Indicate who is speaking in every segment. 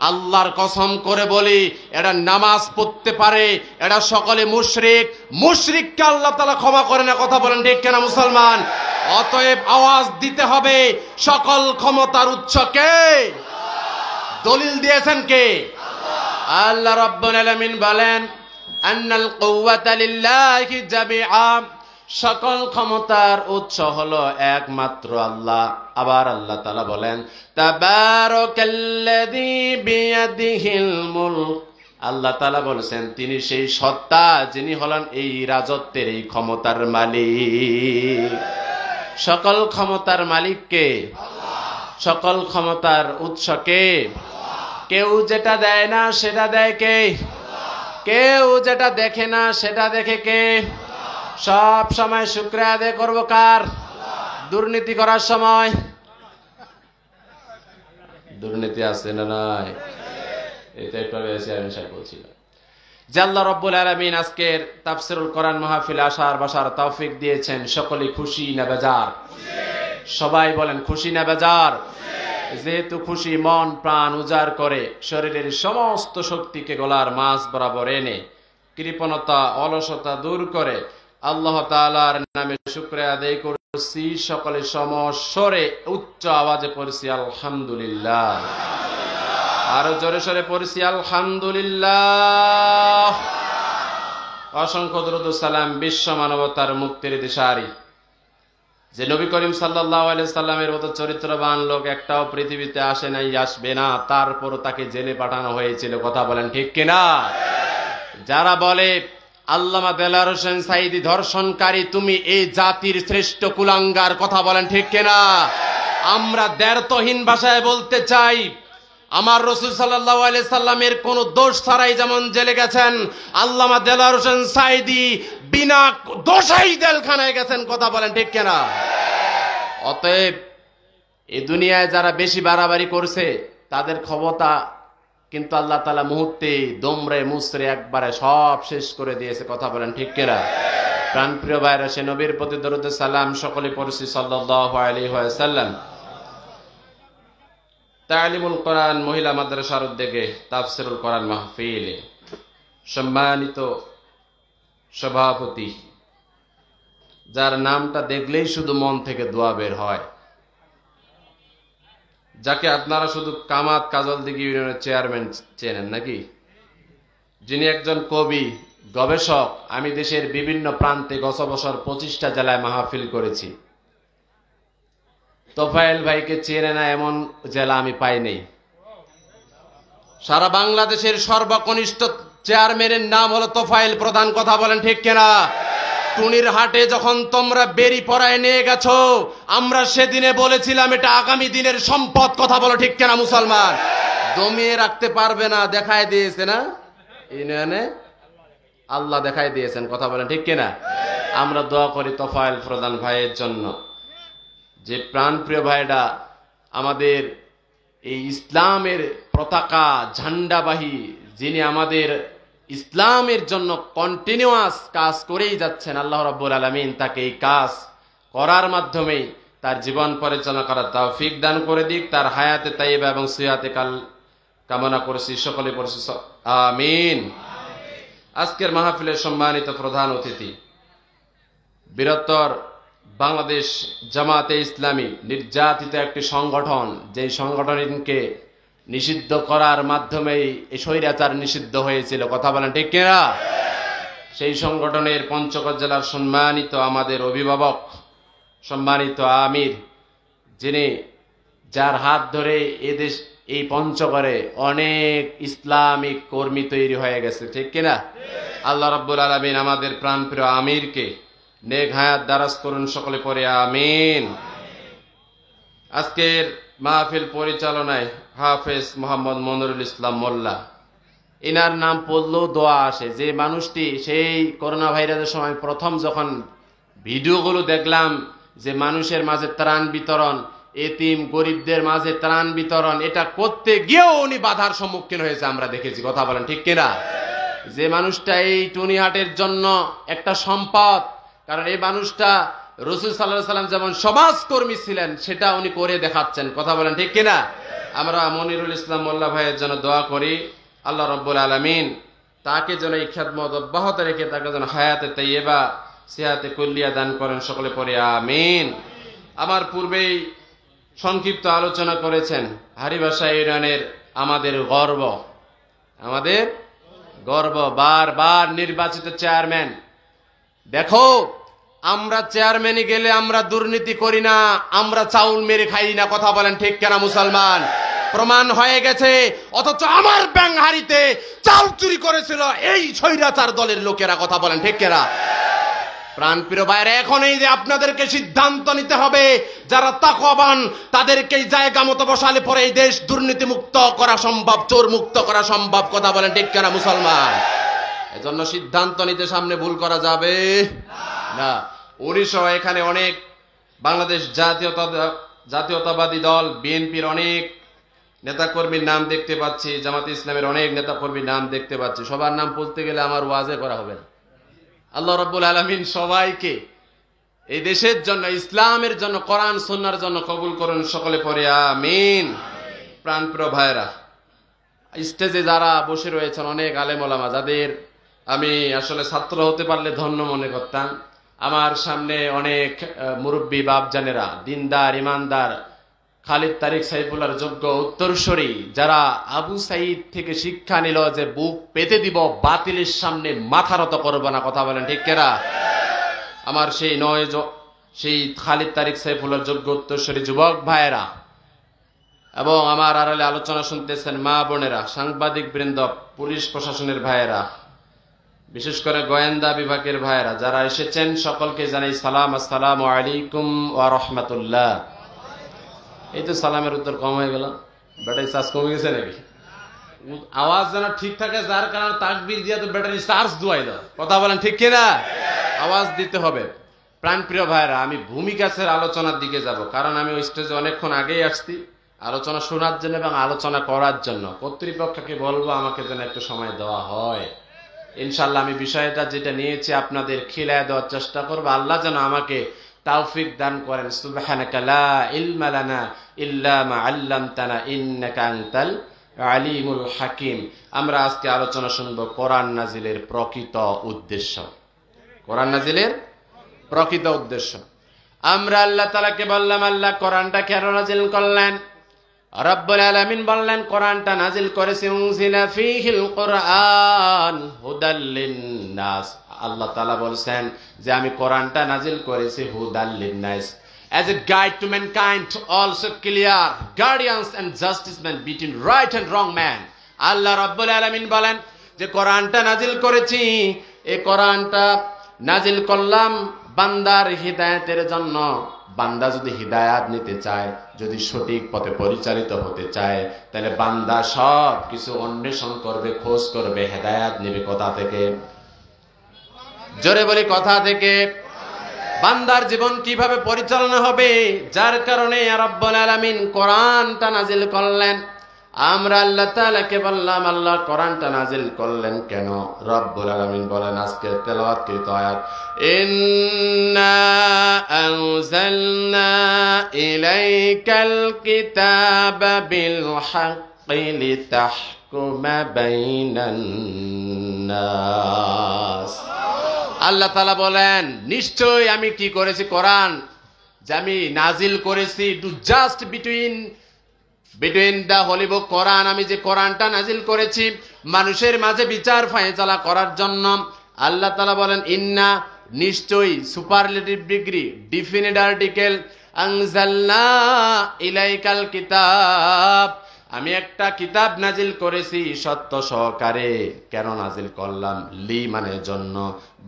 Speaker 1: আল্লাহর কসম করে বলি, এটা নামাজ পড়তে পারে, এটা সকলে মুশরিক, মুশরিককে আল্লাহ তাআলা ক্ষমা করে না। কথা বলেন ঠিক কিনা মুসলমান? অতএব আওয়াজ দিতে হবে, সকল ক্ষমতার উৎস কে? দলিল দিয়েছেন কে? আল্লাহ রাব্বুল আলামিন বলেন, আন্নাল কুওয়াতা লিল্লাহি জামিআ, সকল ক্ষমতার উৎস হলো একমাত্র আল্লাহ। আবার আল্লাহ তাআলা বলেন, তাবারাকাল্লাযী বিয়াদিহিল মুলক, আল্লাহ তাআলা বলেছেন তিনি সেই সত্তা যিনি হলেন এই রাজত্বের, এই ক্ষমতার মালিক। সকল ক্ষমতার মালিক কে? সকল ক্ষমতার উৎস কে? কেউ যেটা দেয় না সেটা দেয় কে? কেউ যেটা দেখে না সেটা দেখে কে? সব সময় শুকরিয়া আদায় করবো কার? দুর্নীতি করার সময় দুর্নীতি আছে না নাই? এটা একটু চেয়ারম্যান সাহেব বলছিলেন যে আল্লাহ রাব্বুল আলামিন আজকের তাফসীরুল কোরআন মাহফিলে আসার বসার তৌফিক দিয়েছেন। সকলে খুশি না বেজার? সবাই বলেন খুশি না বেজার? যেহেতু খুশি, মন প্রাণ উজাড় করে শরীরের সমস্ত শক্তিকে গলার মাঝ বরাবর এনে কৃপণতা অলসতা দূর করে আল্লাহ তাআলার নামে শুকরিয়া আদায় করছি। সকলে সমস্বরে উচ্চ আওয়াজে পড়ছি আলহামদুলিল্লাহ। আরো জোরে সরে পড়ছি আলহামদুলিল্লাহ। অসংখ্য দরুদ ও সালাম বিশ্ব মানবতার মুক্তির দিশারি যে নবী করিম সাল্লাল্লাহু আলাইহি সাল্লামের মতো চরিত্রবান লোক একটাও পৃথিবীতে আসে নাই, আসবে না, তারপরও তাকে জেলে পাঠানো হয়েছিল। কথা বলেন ঠিক কিনা? যারা বলে আল্লামা দেলাওয়ার হোসেন সাঈদী ধর্ষণকারী, তুমি এই জাতির শ্রেষ্ঠ কুলাঙ্গার। কথা বলেন ঠিক কিনা? আমরা দ্ব্যর্থহীন ভাষায় বলতে চাই, আমার রাসূল সাল্লাল্লাহু আলাইহি সাল্লামের কোন দোষ ছাড়াই যেমন জেলে গেছেন, আল্লামা দেলাওয়ার হোসেন সাঈদী বিনা দোষেই জেলখানায় গেছেন। কথা বলেন ঠিক কিনা? অতএব এই দুনিয়ায় যারা বেশি বাড়াবাড়ি করছে তাদের ক্ষমতা কিন্তু আল্লাহ তাআলা মুহূর্তে দমরে মুসরে একবারে সব শেষ করে দিয়েছে। কথা বলেন ঠিক কিনা? প্রাণপ্রিয় ভাইরা, সে নবীর প্রতি দরুদ সালাম সকলে পড়ছি সাল্লাল্লাহু আলাইহি ওয়াসাল্লাম। তালিমুল কোরআন মহিলা মাদ্রাসার উদ্যোগে তাফসীরুল কোরআন মাহফিলে সম্মানিত সভাপতি, যার নামটা দেখলেই শুধু মন থেকে দোয়া বের হয়, যাকে আপনারা শুধু কামাত কাজলদিঘি ইউনিয়নের চেয়ারম্যান চেনেন নাকি, যিনি একজন কবি, গবেষক। আমি দেশের বিভিন্ন প্রান্তে গত বছর 25টা জেলায় মাহফিল করেছি। তোফায়েল ভাইকে চেনে না এমন জেলা আমি পাইনি। সারা বাংলাদেশের সর্বকনিষ্ঠ চেয়ারম্যানের নাম হলো তোফায়েল প্রধান। কথা বলেন ঠিক কিনা? টুনির হাটে যখন তোমরা বেরি পরায় নিয়ে গেছো, আমরা সেদিনে বলেছিলাম এটা আগামী দিনের সম্পদ। কথা বলো ঠিক কিনা মুসলমান? দমিয়ে রাখতে পারবে না, দেখায় দিয়েছে না ইউনিয়নে, আল্লাহ দেখায় দিয়েছেন। কথা বলেন ঠিক কিনা? আমরা দোয়া করি তোফায়েল প্রধান ভাইয়ের জন্য, যে প্রাণপ্রিয় ভাইরা আমাদের এই ইসলামের পতাকা ঝান্ডাবাহী, যিনি আমাদের ইসলামের জন্য কন্টিনিউয়াস কাজ করেই যাচ্ছেন। আল্লাহ রাব্বুল আলামিন তাকে এই কাজ করার মাধ্যমে তার জীবন পরিচালনা করার তৌফিক দান করে দিক। তার হায়াতে তাইয়্যিবা এবং সিহাতে কাল কামনা করেছি, সকলে পড়ছি আমিন। আজকের মাহফিলের সম্মানিত প্রধান অতিথি, বৃহত্তর বাংলাদেশ জামাতে ইসলামী নির্যাতিত একটি সংগঠন, যেই সংগঠনকে নিষিদ্ধ করার মাধ্যমেই এই স্বৈরাচার নিষিদ্ধ হয়েছিল। কথা বলেন ঠিক কিনা? সেই সংগঠনের পঞ্চগড় জেলার সম্মানিত আমাদের অভিভাবক, সম্মানিত আমির, যিনি যার হাত ধরে এদেশ এই পঞ্চগড়ে অনেক ইসলামিক কর্মী তৈরি হয়ে গেছে। ঠিক কিনা? আল্লাহ রাব্বুল আলামিন আমাদের প্রাণপ্রিয় আমিরকে নেক হায়াত দারাজ করুন, সকলে পড়ে আমিন। আজকের মাহফিল পরিচালনায় হাফেজ মোহাম্মদ মনিরুল ইসলাম মোল্লা, এনার নাম পড়লেও দোয়া আসে। যে মানুষটি সেই করোনা ভাইরাসের সময় প্রথম যখন ভিডিওগুলো দেখলাম যে মানুষের মাঝে ত্রাণ বিতরণ, এতিম গরিবদের মাঝে ত্রাণ বিতরণ, এটা করতে গিয়েও উনি বাধার সম্মুখীন হয়েছে, আমরা দেখেছি। কথা বলেন ঠিক কিনা? যে মানুষটা এই টুনিহাটের জন্য একটা সম্পদ, কারণ এই মানুষটা রাসূল সাল্লাল্লাহু আলাইহি সাল্লাম যেমন সমাজকর্মী ছিলেন সেটা উনি করে দেখাচ্ছেন। কথা বলেন ঠিক কিনা? আমরা মনিরুল ইসলাম মোল্লা ভাইয়ের জন্য দোয়া করি, আল্লাহ রাব্বুল আলামিন তাকে যেন এই খিদমত অব্যাহত রেখে তাকে যেন হায়াতে তাইয়্যিবা সিহাতে কুল্লিয়া দান করেন। সকলে পড়ে আমিন। আমার পূর্বেই সংক্ষিপ্ত আলোচনা করেছেন হারিবাসা ইউনিয়নের আমাদের গর্ব, আমাদের গর্ব, বারবার নির্বাচিত চেয়ারম্যান। দেখো, আমরা চেয়ারম্যানে গেলে আমরা দুর্নীতি করি না, আমরা চাউল মেরে খাই না। কথা বলেন ঠিক কেনা মুসলমান? প্রমাণ হয়ে গেছে। অথচ আমার ব্যাংহারিতে চাল চুরি করেছিল এই স্বৈরাচার দলের লোকেরা। কথা বলেন ঠিক কেনা? প্রাণপ্রিয় ভাইরা, এখন এই যে আপনাদেরকে সিদ্ধান্ত নিতে হবে, যারা তাকওয়াবান তাদেরকে জায়গা মতো বসালে পরে এই দেশ দুর্নীতি মুক্ত করা সম্ভব, চোর মুক্ত করা সম্ভব। কথা বলেন ঠিক কেনা মুসলমান? এজন্য সিদ্ধান্ত নিতে সামনে ভুল করা যাবে না। 1900 এখানে অনেক বাংলাদেশ জাতীয়তাবাদী দল বিএনপির অনেক নেতাকর্মীর নাম দেখতে পাচ্ছি, জামাতে ইসলামের অনেক নেতাকর্মীর নাম দেখতে পাচ্ছি। সবার নাম বলতে গেলে আমার ওয়াজে করা হবে না। আল্লাহ রাব্বুল আলামিন সবাইকে এই দেশের জন্য, ইসলামের জন্য, কোরআন সুন্নাহর জন্য কবুল করুন। সকলে পড়ে আমিন। প্রাণপ্রিয় ভাইরা, স্টেজে যারা বসে রয়েছেন অনেক আলেম ওলামা, যাদের আমি আসলে ছাত্র হতে পারলে ধন্য মনে করতাম। আমার সামনে অনেক মুরব্বী বাপজানেরা, দিনদার ইমানদার, খালিদ তারিক সাইফুল্লাহর যোগ্য উত্তরসূরি, যারা আবু সাইদ থেকে শিক্ষা নিল যে বুক পেতে দিব, বাতিলের সামনে মাথা নত করব না। কথা বলেন ঠিক কেনা? আমার সেই খালিদ তারিক সাইফুল্লাহর যোগ্য উত্তরসূরি যুবক ভাইয়েরা এবং আমার আড়ালে আলোচনা শুনতেছেন মা বোনেরা, সাংবাদিক বৃন্দ, পুলিশ প্রশাসনের ভাইয়েরা, বিশেষ করে গোয়েন্দা বিভাগের ভাইয়েরা যারা এসেছেন, সকলকে জানাই সালাম, আসসালামু আলাইকুম ওয়া রাহমাতুল্লাহ। এই তো সালামের উত্তর কম হয়ে গেল, ব্যাটারি চার্জ কমে গেছে নাকি? আওয়াজ যেন ঠিক থাকে, যার কারণে তাকবীর দিয়ে তো ব্যাটারি চার্জ দুয়াইল। কথা বলেন ঠিক কিনা? আওয়াজ দিতে হবে। প্রাণপ্রিয় ভাইরা, আমি ভূমিকাছের আলোচনার দিকে যাব, কারণ আমি ওই স্টেজে অনেকক্ষণ আগেই আসছি আলোচনা শোনার জন্য এবং আলোচনা করার জন্য। কর্তৃপক্ষকে বলবো আমাকে যেন একটু সময় দেওয়া হয়। ইনশাল্লাহ আমি বিষয়টা যেটা নিয়েছি আপনাদের খিলায় দেওয়ার চেষ্টা করবো। আল্লাহ যেন আমাকে তাওফিক দান করেন। সুবহানাকা লা ইলমা লানা ইল্লা মা আল্লামতানা ইন্নাকা আনতাল আলিমুল হাকিম। আমরা আজকে আলোচনা শুনবো কোরআন নাজিলের প্রকৃত উদ্দেশ্য। কোরআন নাজিলের প্রকৃত উদ্দেশ্য। আমরা আল্লাহ তাআলাকে বললাম, আল্লাহ কোরআনটা কেন নাজিল করলেন? রব্বুল আলামিন বললেন, কোরআনটা নাজিল করেছি উনজিলা ফীহিল কুরআন হুদাল লিন্নাস। আল্লাহ তাআলা বলছেন যে আমি কোরআনটা নাজিল করেছি হুদাল লিন্নাস, as a guide to mankind, to also clear guardians and justicemen between right and wrong man. আল্লাহ রব্বুল আলামিন বলেন যে কোরআনটা নাজিল করেছি, এই কোরআনটা নাজিল করলাম বান্দার হিদায়াতের জন্য। বান্দা যদি হিদায়াত নিতে চায়, যদি সঠিক পথে পরিচালিত হতে চায়, তাহলে বান্দা সব কিছু অন্বেষণ করবে, খোঁজ করবে, হিদায়াত নেবে কোথা থেকে? জোরে বলি, কথা থেকে। বান্দার জীবন কিভাবে পরিচালনা হবে, যার কারণে রব্বুল আলামিন কোরআনটা নাজিল করলেন। আমরা আল্লাহ তাআলাকে বললাম, আল্লাহ কোরআনটা নাজিল করলেন কেন? রব্বুল আলামিন বলেন আজকের তেলাওয়াতকৃত আয়াত, ইন্না আনজালনা ইলাইকাল কিতাবা বিল হাক্কি লিতাহকুমা বাইনান নাস। আল্লাহ তাআলা বলেন নিশ্চয় আমি কি করেছি, কোরআন যে আমি নাজিল করেছি, to just between the holy book Quran, আমি যে কোরআনটা নাজিল করেছি মানুষের মাঝে বিচার ফায়সালা করার জন্য। আল্লাহ তাআলা বলেন ইন্না, নিশ্চয়ই, সুপারলেটিভ ডিগ্রি, ডিফিনিট আর্টিকেল, আনজালনা ইলাইকাল কিতাব, আমি একটা কিতাব নাজিল করেছি সত্য সহকারে। কেন নাজিল করলাম? লি মানে জন্য।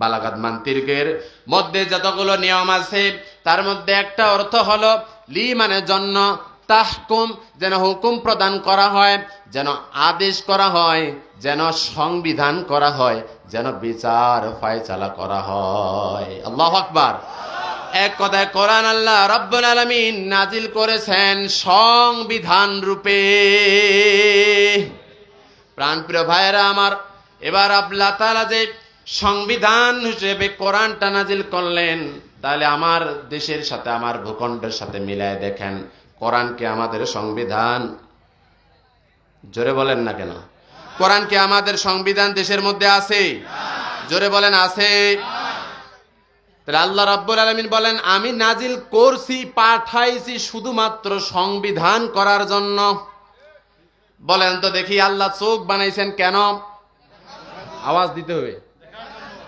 Speaker 1: বালাগাত মান্তিকের মধ্যে যতগুলো নিয়ম আছে তার মধ্যে একটা অর্থ হলো লি মানে জন্য, তাহকুম যেন হুকুম প্রদান করা হয়, যেন আদেশ করা হয়, যেন সংবিধান করা হয়, যেন বিচার ফায়সালা করা হয়। আল্লাহু আকবার। এক কথায় কোরআন আল্লাহ রব্বুল আলামিন নাজিল করেছেন সংবিধান রূপে। প্রাণপ্রিয় ভাইয়েরা আমার, এবার আল্লাহ তাআলা যে সংবিধান হিসেবে কোরআনটা নাজিল করলেন, তাহলে আমার দেশের সাথে আমার ভূখণ্ডের সাথে মিলায় দেখেন, কোরআন কি আমাদের সংবিধান? জোরে বলেন না কেন? কোরআন কি আমাদের সংবিধান দেশের মধ্যে আছে? জোরে বলেন আছে? তাহলে আল্লাহ রাব্বুল আলামিন বলেন, আমি নাজিল করছি, পাঠাইছি শুধুমাত্র সংবিধান করার জন্য। বলেন তো দেখি, আল্লাহ চোখ বানাইছেন কেন? আওয়াজ দিতে হবে।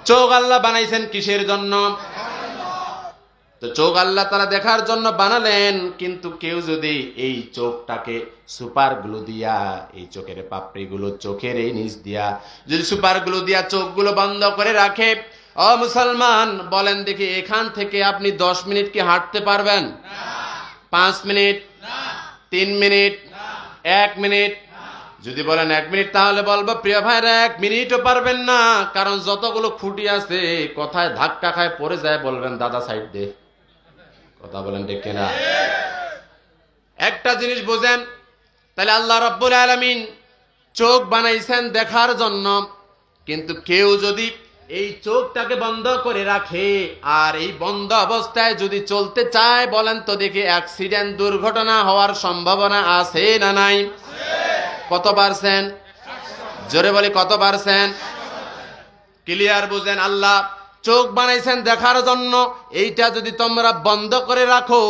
Speaker 1: চোখ আল্লাহ বানাইছেন কিসের জন্য? তো চোখ আল্লাহ তাআলা দেখার জন্য বানালেন, কিন্তু কেউ যদি এই চোখটাকে সুপার গ্লু দিয়া, এই চোখের পাপড়িগুলো চোখের এই নিচ দিয়া যদি সুপার গ্লু দিয়া চোখগুলো বন্ধ করে রাখে, ও মুসলমান বলেন দেখি, এখান থেকে আপনি 10 মিনিট কি হাঁটতে পারবেন? 5 মিনিট, 3 মিনিট, 1 মিনিট? যদি বলেন 1 মিনিট, তাহলে বলবো প্রিয় ভাইরা 1 মিনিটও পারবেন না, কারণ যতগুলো খুঁটি আছে কোথায় ধাক্কা খায় পড়ে যায়, বলবেন দাদা সাইড দে। কথা বলেন ঠিক কিনা? একটা জিনিস বুঝেন, তাহলে আল্লাহ রাব্বুল আলামিন চোখ বানাইছেন দেখার জন্য, কিন্তু কেউ যদি এই চোখটাকে বন্ধ করে রাখে আর এই বন্ধ অবস্থায় যদি চলতে চায়, বলেন তো দেখি অ্যাক্সিডেন্ট, দুর্ঘটনা হওয়ার সম্ভাবনা আছে না নাই? কত পারছেন? জোরে বলি কত পারছেন? ক্লিয়ার বুঝেন? আল্লাহ চোখ বানাইছেন দেখার জন্য, এইটা যদি তোমরা বন্ধ করে রাখো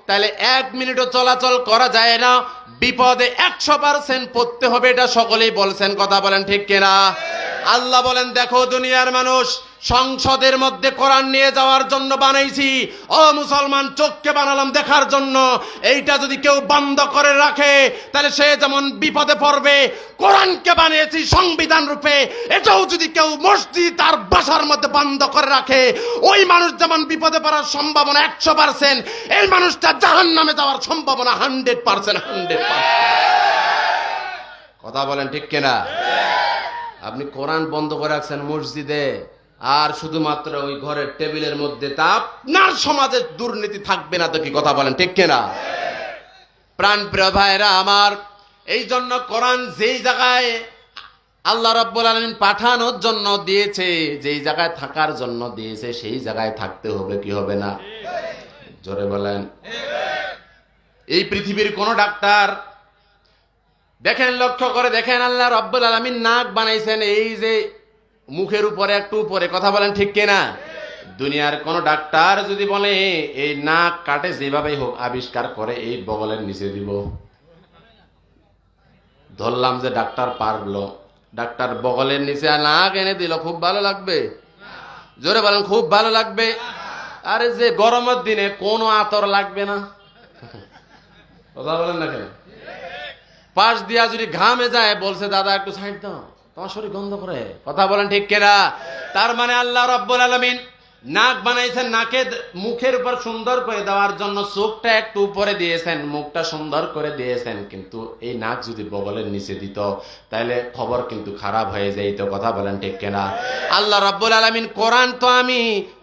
Speaker 1: তাহলে 1 মিনিটও চলাচল করা যায় না, বিপদে 100% পড়তে হবে, এটা সকলেই বলছেন। কথা বলেন ঠিক কিনা? আল্লাহ বলেন, দেখো দুনিয়ার মানুষ, সংসদের মধ্যে কোরআন নিয়ে যাওয়ার জন্য বানাইছি, ও মুসলমান চোখকে বানালাম দেখার জন্য। এইটা যদি কেউ বন্ধ করে রাখে তাহলে সে যেমন বিপদে পড়বে, কোরআনকে বানিয়েছি সংবিধান রূপে, এটাও যদি কেউ মসজিদ আর বাসার মধ্যে বন্ধ করে রাখে, ওই মানুষ যেমন বিপদে পড়ার সম্ভাবনা 100%, এই মানুষটা জাহান্নামে যাওয়ার সম্ভাবনা 100%। কথা বলেন ঠিক কিনা? আপনি কোরআন বন্ধ করে রাখছেন মসজিদে, আর শুধুমাত্র ওই ঘরের টেবিলের মধ্যে, তা আপনার সমাজে দুর্নীতি থাকবে না তো কি? কথা বলেন ঠিক কিনা? প্রাণ প্রিয় ভাইরা আমার, এই জন্য কোরআন যেই জায়গায় আল্লাহ রাব্বুল আলামিন পাঠানোর জন্য দিয়েছে, যেই জায়গায় থাকার জন্য দিয়েছে, সেই জায়গায় থাকতে হবে, কি হবে না? জোরে বলেন। এই পৃথিবীর কোন ডাক্তার দেখেন, লক্ষ্য করে দেখেন, আল্লাহ রাব্বুল আলামিন নাক বানাইছেন এই যে মুখের উপরে, একটু উপরে। কথা বলেন ঠিক কিনা? দুনিয়ার কোন ডাক্তার যদি বলে এই নাক কাটে যেভাবেই হোক আবিষ্কার করে এই বগলের নিচে দিব, ধরলাম যে ডাক্তার পারলো, ডাক্তার বগলের নিচে নাক এনে দিল, খুব ভালো লাগবে? জোরে বলেন, খুব ভালো লাগবে? আরে যে গরমের দিনে কোনো আতর লাগবে না। কথা বলেন না কেন? পাশ দিয়া যদি ঘামে যায়, বলছে দাদা একটু সাইড দাও, তোমার শরীর গন্ধ করে। কথা বলেন ঠিক কিনা? তার মানে আল্লাহ রাব্বুল আলামিন নাক বানাইছেন নাকে, মুখের উপর সুন্দর করে দেওয়ার জন্য, চোখটা একটু উপরে দিয়েছেন, মুখটা সুন্দর করে দিয়েছেন, কিন্তু এই নাক যদি বগলের নিচে দিত তাহলে খবর কিন্তু খারাপ হয়ে যাইত। কথা বলেন ঠিক কিনা? আল্লাহ রাব্বুল আলামিন কোরআন তো আমি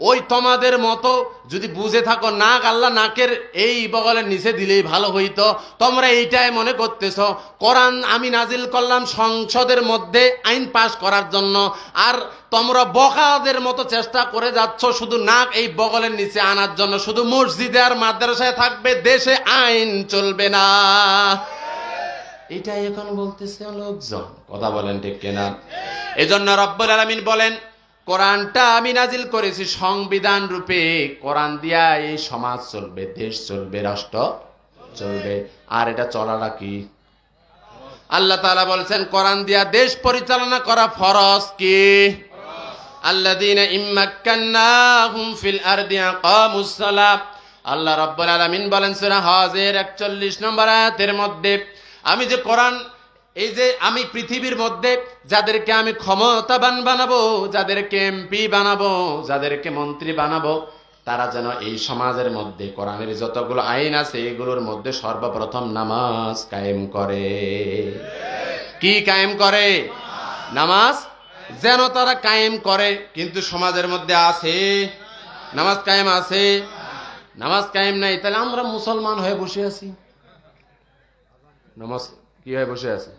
Speaker 1: ওই তোমাদের মতো যদি বুঝে থাকো, নাক আল্লাহ নাকের এই বগলের নিচে দিলেই ভালো হইতো, তোমরা এইটাই মনে করতেছো কোরআন আমি নাজিল করলাম সংসদের মধ্যে আইন পাস করার জন্য, আর তোমরা বকাদের মতো চেষ্টা করে যাচ্ছ শুধু নাক এই বগলের নিচে আনার জন্য। শুধু মসজিদে আর মাদ্রাসায় থাকবে, দেশে আইন চলবে না, এটাই এখন বলতেছে লোকজন। কথা বলেন ঠিক কিনা? এজন্য রব্বুল আলামিন বলেন, কোরআনটা আমি নাজিল করেছি সংবিধান রূপে, কোরআন দিয়া এই সমাজ চলবে, দেশ চলবে, রাষ্ট্র চলবে। আর এটা চলাটা কি? আল্লাহ তাআলা বলছেন কোরআন দিয়া দেশ পরিচালনা করা ফরজ। কি? আল্লাযীনা ইম্মাক্কান্নাহুম ফিল আরদি আকামুস সালাহ। আল্লাহ রাব্বুল আলামিন বলেন সূরা হজের 41 নম্বর আয়াতের মধ্যে, আমি যে কোরআন, এই যে আমি পৃথিবীর মধ্যে যাদেরকে আমি ক্ষমতাবান বানাবো, যাদেরকে এমপি বানাবো, যাদেরকে মন্ত্রী বানাবো, তারা যেন এই সমাজের মধ্যে কোরআনের যতগুলো আইন আছে এগুলোর মধ্যে সর্বপ্রথম নামাজ কায়েম করে। কি কায়েম করে? নামাজ যেন তারা কায়েম করে। কিন্তু সমাজের মধ্যে আছে নামাজ কায়েম? আছে? নামাজ কায়েম নাই, তাহলে আমরা মুসলমান হয়ে বসে আছি। নামাজ কি হয়ে বসে আছে?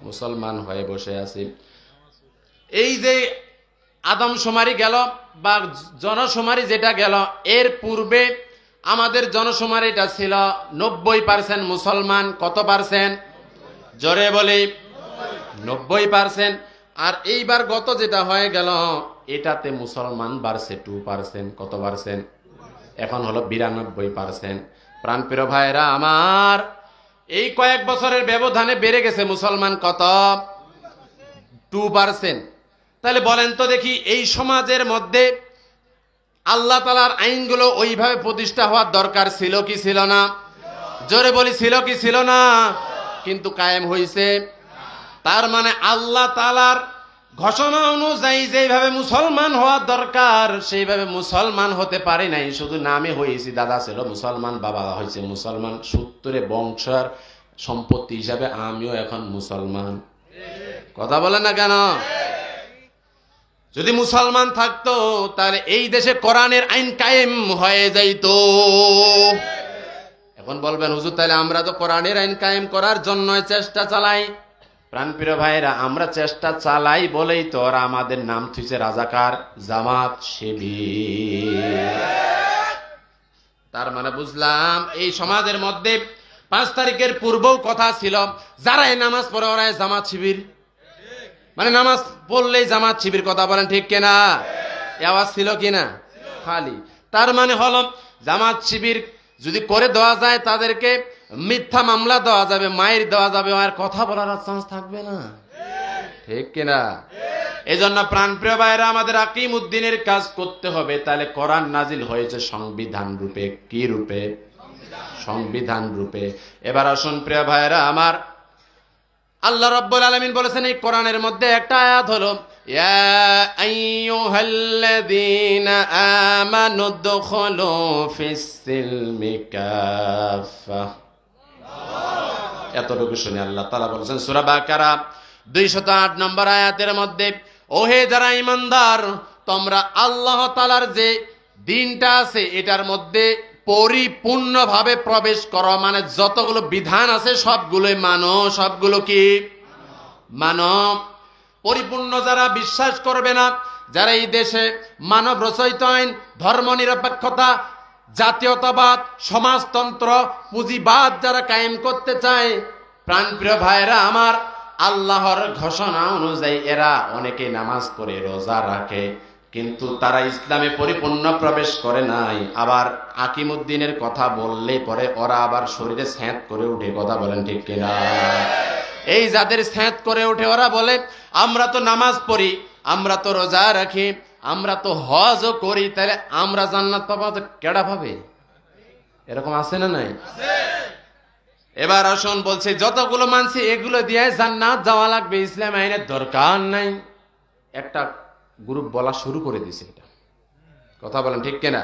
Speaker 1: মুসলমান হয়ে বসে আছি। এই যে আদমশুমারি গেল বা জনশুমারি যেটা গেল, এর পূর্বে আমাদের জনশুমারিটা ছিল 90% মুসলমান। কত পার্সেন্ট? জোরে বলি 90%। আর এইবার গত যেটা হয়ে গেল, এটাতে মুসলমান বাড়ছে 2%। কত পার্সেন্ট? এখন হলো 92%। প্রাণপ্রিয় ভাইরা আমার, এই কয়েক বছরের ব্যবধানে বেড়ে গেছে মুসলমান কত? 2%। তাহলে বলেন তো দেখি, এই সমাজের মধ্যে আল্লাহ তাআলার আইনগুলো ওইভাবে প্রতিষ্ঠা হওয়ার দরকার ছিল কি ছিল না? জোরে বলি ছিল কি ছিল না? কিন্তু কায়েম হইছে। তার মানে আল্লাহ তাআলার ঘোষণা অনুযায়ী যেভাবে মুসলমান হওয়ার দরকার সেইভাবে মুসলমান হতে পারি নাই, শুধু নামে হয়েছি। দাদা ছিল মুসলমান, বাবা হয়েছে মুসলমান, সূত্রে বংশের সম্পত্তি হিসাবে আমিও এখন মুসলমান। কথা বলেন না কেন? যদি মুসলমান থাকতো তাহলে এই দেশে কোরআনের আইন কায়েম হয়ে যাইতো। এখন বলবেন হুজুর তাহলে আমরা তো কোরআনের আইন কায়েম করার জন্য চেষ্টা চালাই। প্রাণপ্রিয় ভাইরা, আমরা চেষ্টা চালাই বলেই তো ওরা আমাদের নাম থুইছে রাজাকার, জামাত শিবির। তার মানে বুঝলাম এই সমাজের মধ্যে 5 তারিখের পূর্বেও কথা ছিল, যারাই নামাজ পড়ে ওরাই জামাত শিবির, মানে নামাজ পড়লেই জামাত শিবির। কথা বলেন ঠিক কিনা? আওয়াজ ছিল কিনা? খালি। তার মানে হলো জামাত শিবির যদি করে দেওয়া যায়, তাদেরকে মিথ্যা মামলা দেওয়া যাবে, মায়ের দেওয়া যাবে, আর কথা বলার চান্স থাকবে না। ঠিক কিনা? এই জন্য প্রাণপ্রিয় ভাইরা, আমাদের আকিমউদ্দিনের কাজ করতে হবে। তাহলে কোরআন নাজিল হয়েছে সংবিধান রূপে। কি রূপে? সংবিধান রূপে। এবার আসুন প্রিয় ভাইরা আমার, আল্লাহ রাব্বুল আলামিন বলেছেন এই কোরআনের মধ্যে একটা আয়াত হলো, ইয়া আইয়ুহাল্লাযীনা আমানু দুখুলু ফিস সিলমি কাফা। এতটুকু শুনে আল্লাহ তাআলা বলেছেন সূরা বাকারা 208 নম্বর আয়াতের মধ্যে, ওহে যারা ঈমানদার, তোমরা আল্লাহ তাআলার যে দিনটা আছে এটার মধ্যে পরিপূর্ণভাবে প্রবেশ করো। মানে যতগুলো বিধান আছে সবগুলোই মানো। সবগুলো কি মানো? পরিপূর্ণ যারা বিশ্বাস করবে না, যারা এই দেশে মানব রচিত আইন, ধর্ম নিরপেক্ষতা, জাতীয়তাবাদ, সমাজতন্ত্র, পুঁজিবাদ যারা কায়েম করতে চায়, প্রাণপ্রিয় ভাইরা আমার, আল্লাহর ঘোষণা অনুযায়ী এরা অনেকে নামাজ পড়ে, রোজা রাখে, কিন্তু তারা ইসলামে পরিপূর্ণ প্রবেশ করে নাই। আবার আকিমউদ্দিনের কথা বললে পরে ওরা আবার শরীরে স্যাঁত করে উঠে। কথা বলেন ঠিক কিনা? এই যাদের স্যাঁত করে উঠে, ওরা বলে আমরা তো নামাজ পড়ি, আমরা তো রোজা রাখি, আমরা তো হজও করি, তাহলে আমরা জান্নাত পাবো তো কেডা পাবে? এরকম আছে না নাই? এবার আসুন, বলছে যতগুলো মানছি এগুলো দিয়ে জান্নাত যাওয়া লাগবে, ইসলাম আইনের দরকার নাই। একটা গ্রুপ বলা শুরু করে দিছে এটা। কথা বলেন ঠিক কিনা?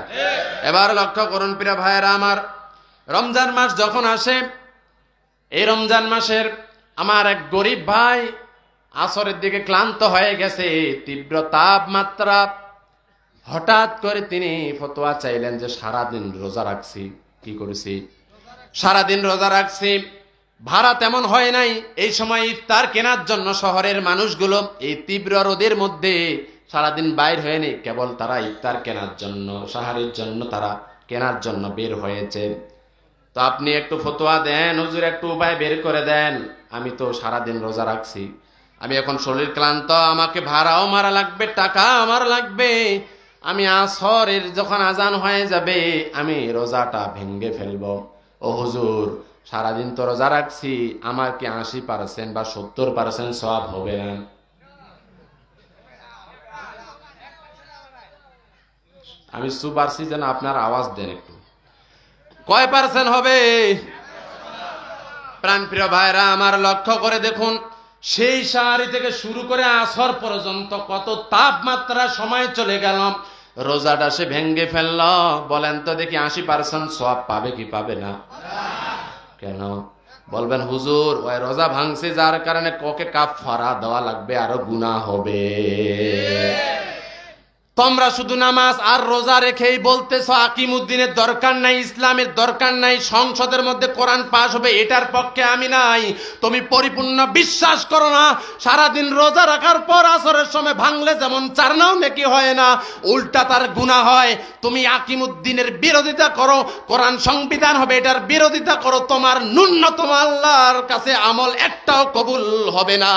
Speaker 1: এবার লক্ষ্য করুন প্রিয় ভাইয়েরা আমার, রমজান মাস যখন আসে, এই রমজান মাসের আমার এক গরিব ভাই আসরের দিকে ক্লান্ত হয়ে গেছে, তীব্র তাপমাত্রা। হঠাৎ করে তিনি ফতোয়া চাইলেন যে সারাদিন রোজা রাখছি, কি করেছি? সারাদিন রোজা রাখছি, ভাড়া তেমন হয় নাই। এই সময় ইফতার কেনার জন্য শহরের মানুষগুলো এই তীব্র রোদের মধ্যে সারাদিন বাইর হয়নি, কেবল তারা ইফতার কেনার জন্য, সাহারির জন্য তারা কেনার জন্য বের হয়েছে। তো আপনি একটু ফতোয়া দেন হুজুর, একটু উপায় বের করে দেন। আমি তো সারাদিন রোজা রাখছি, আমি এখন শরীর ক্লান্ত, আমাকে ভাড়াও মারা লাগবে, টাকা আমার লাগবে, আমি আসরের যখন আজান হয়ে যাবে আমি রোজাটা ভেঙ্গে ফেলবো। ও হুজুর, সারাদিন তো রোজা রাখছি, আমার কি 80% বা 70% সওয়াব হবে না? আমি সুপারছি যেন আপনার আওয়াজ দেন একটু। কয় পার্সেন্ট হবে? প্রাণপ্রিয় ভাইরা আমার, লক্ষ্য করে দেখুন, সেই সাহারি থেকে শুরু করে আসর পর্যন্ত কত তাপমাত্রা সময় চলে গেল, রোজাটা সে ভেঙ্গে ফেলল। বলেন তো দেখি 80% সওয়াব পাবে কি পাবে না? কেন? বলবেন হুজুর ওই রোজা ভাঙছে যার কারণে কোকে কাফারা দেওয়া লাগবে, আরো গুনাহ হবে। তোমরা শুধু নামাজ আর রোজা রেখেই বলতেছো আকিমুদ্দিনের দরকার নাই, ইসলামের দরকার নাই, সংসদের মধ্যে কোরআন পাশ হবে, এটার পক্ষে আমি নাই। তুমি পরিপূর্ণ বিশ্বাস করো না সারাদিন রোজা রাখার পর আসরের সময় ভাঙলে যেমন চারনাও নেকি হয় না, উল্টা তার গুনাহ হয়। তুমি আকিমুদ্দিনের বিরোধিতা করো, কোরআন সংবিধান হবে এটার বিরোধিতা করো, তোমার ন্যূনতম আল্লাহর কাছে আমল একটাও কবুল হবে না।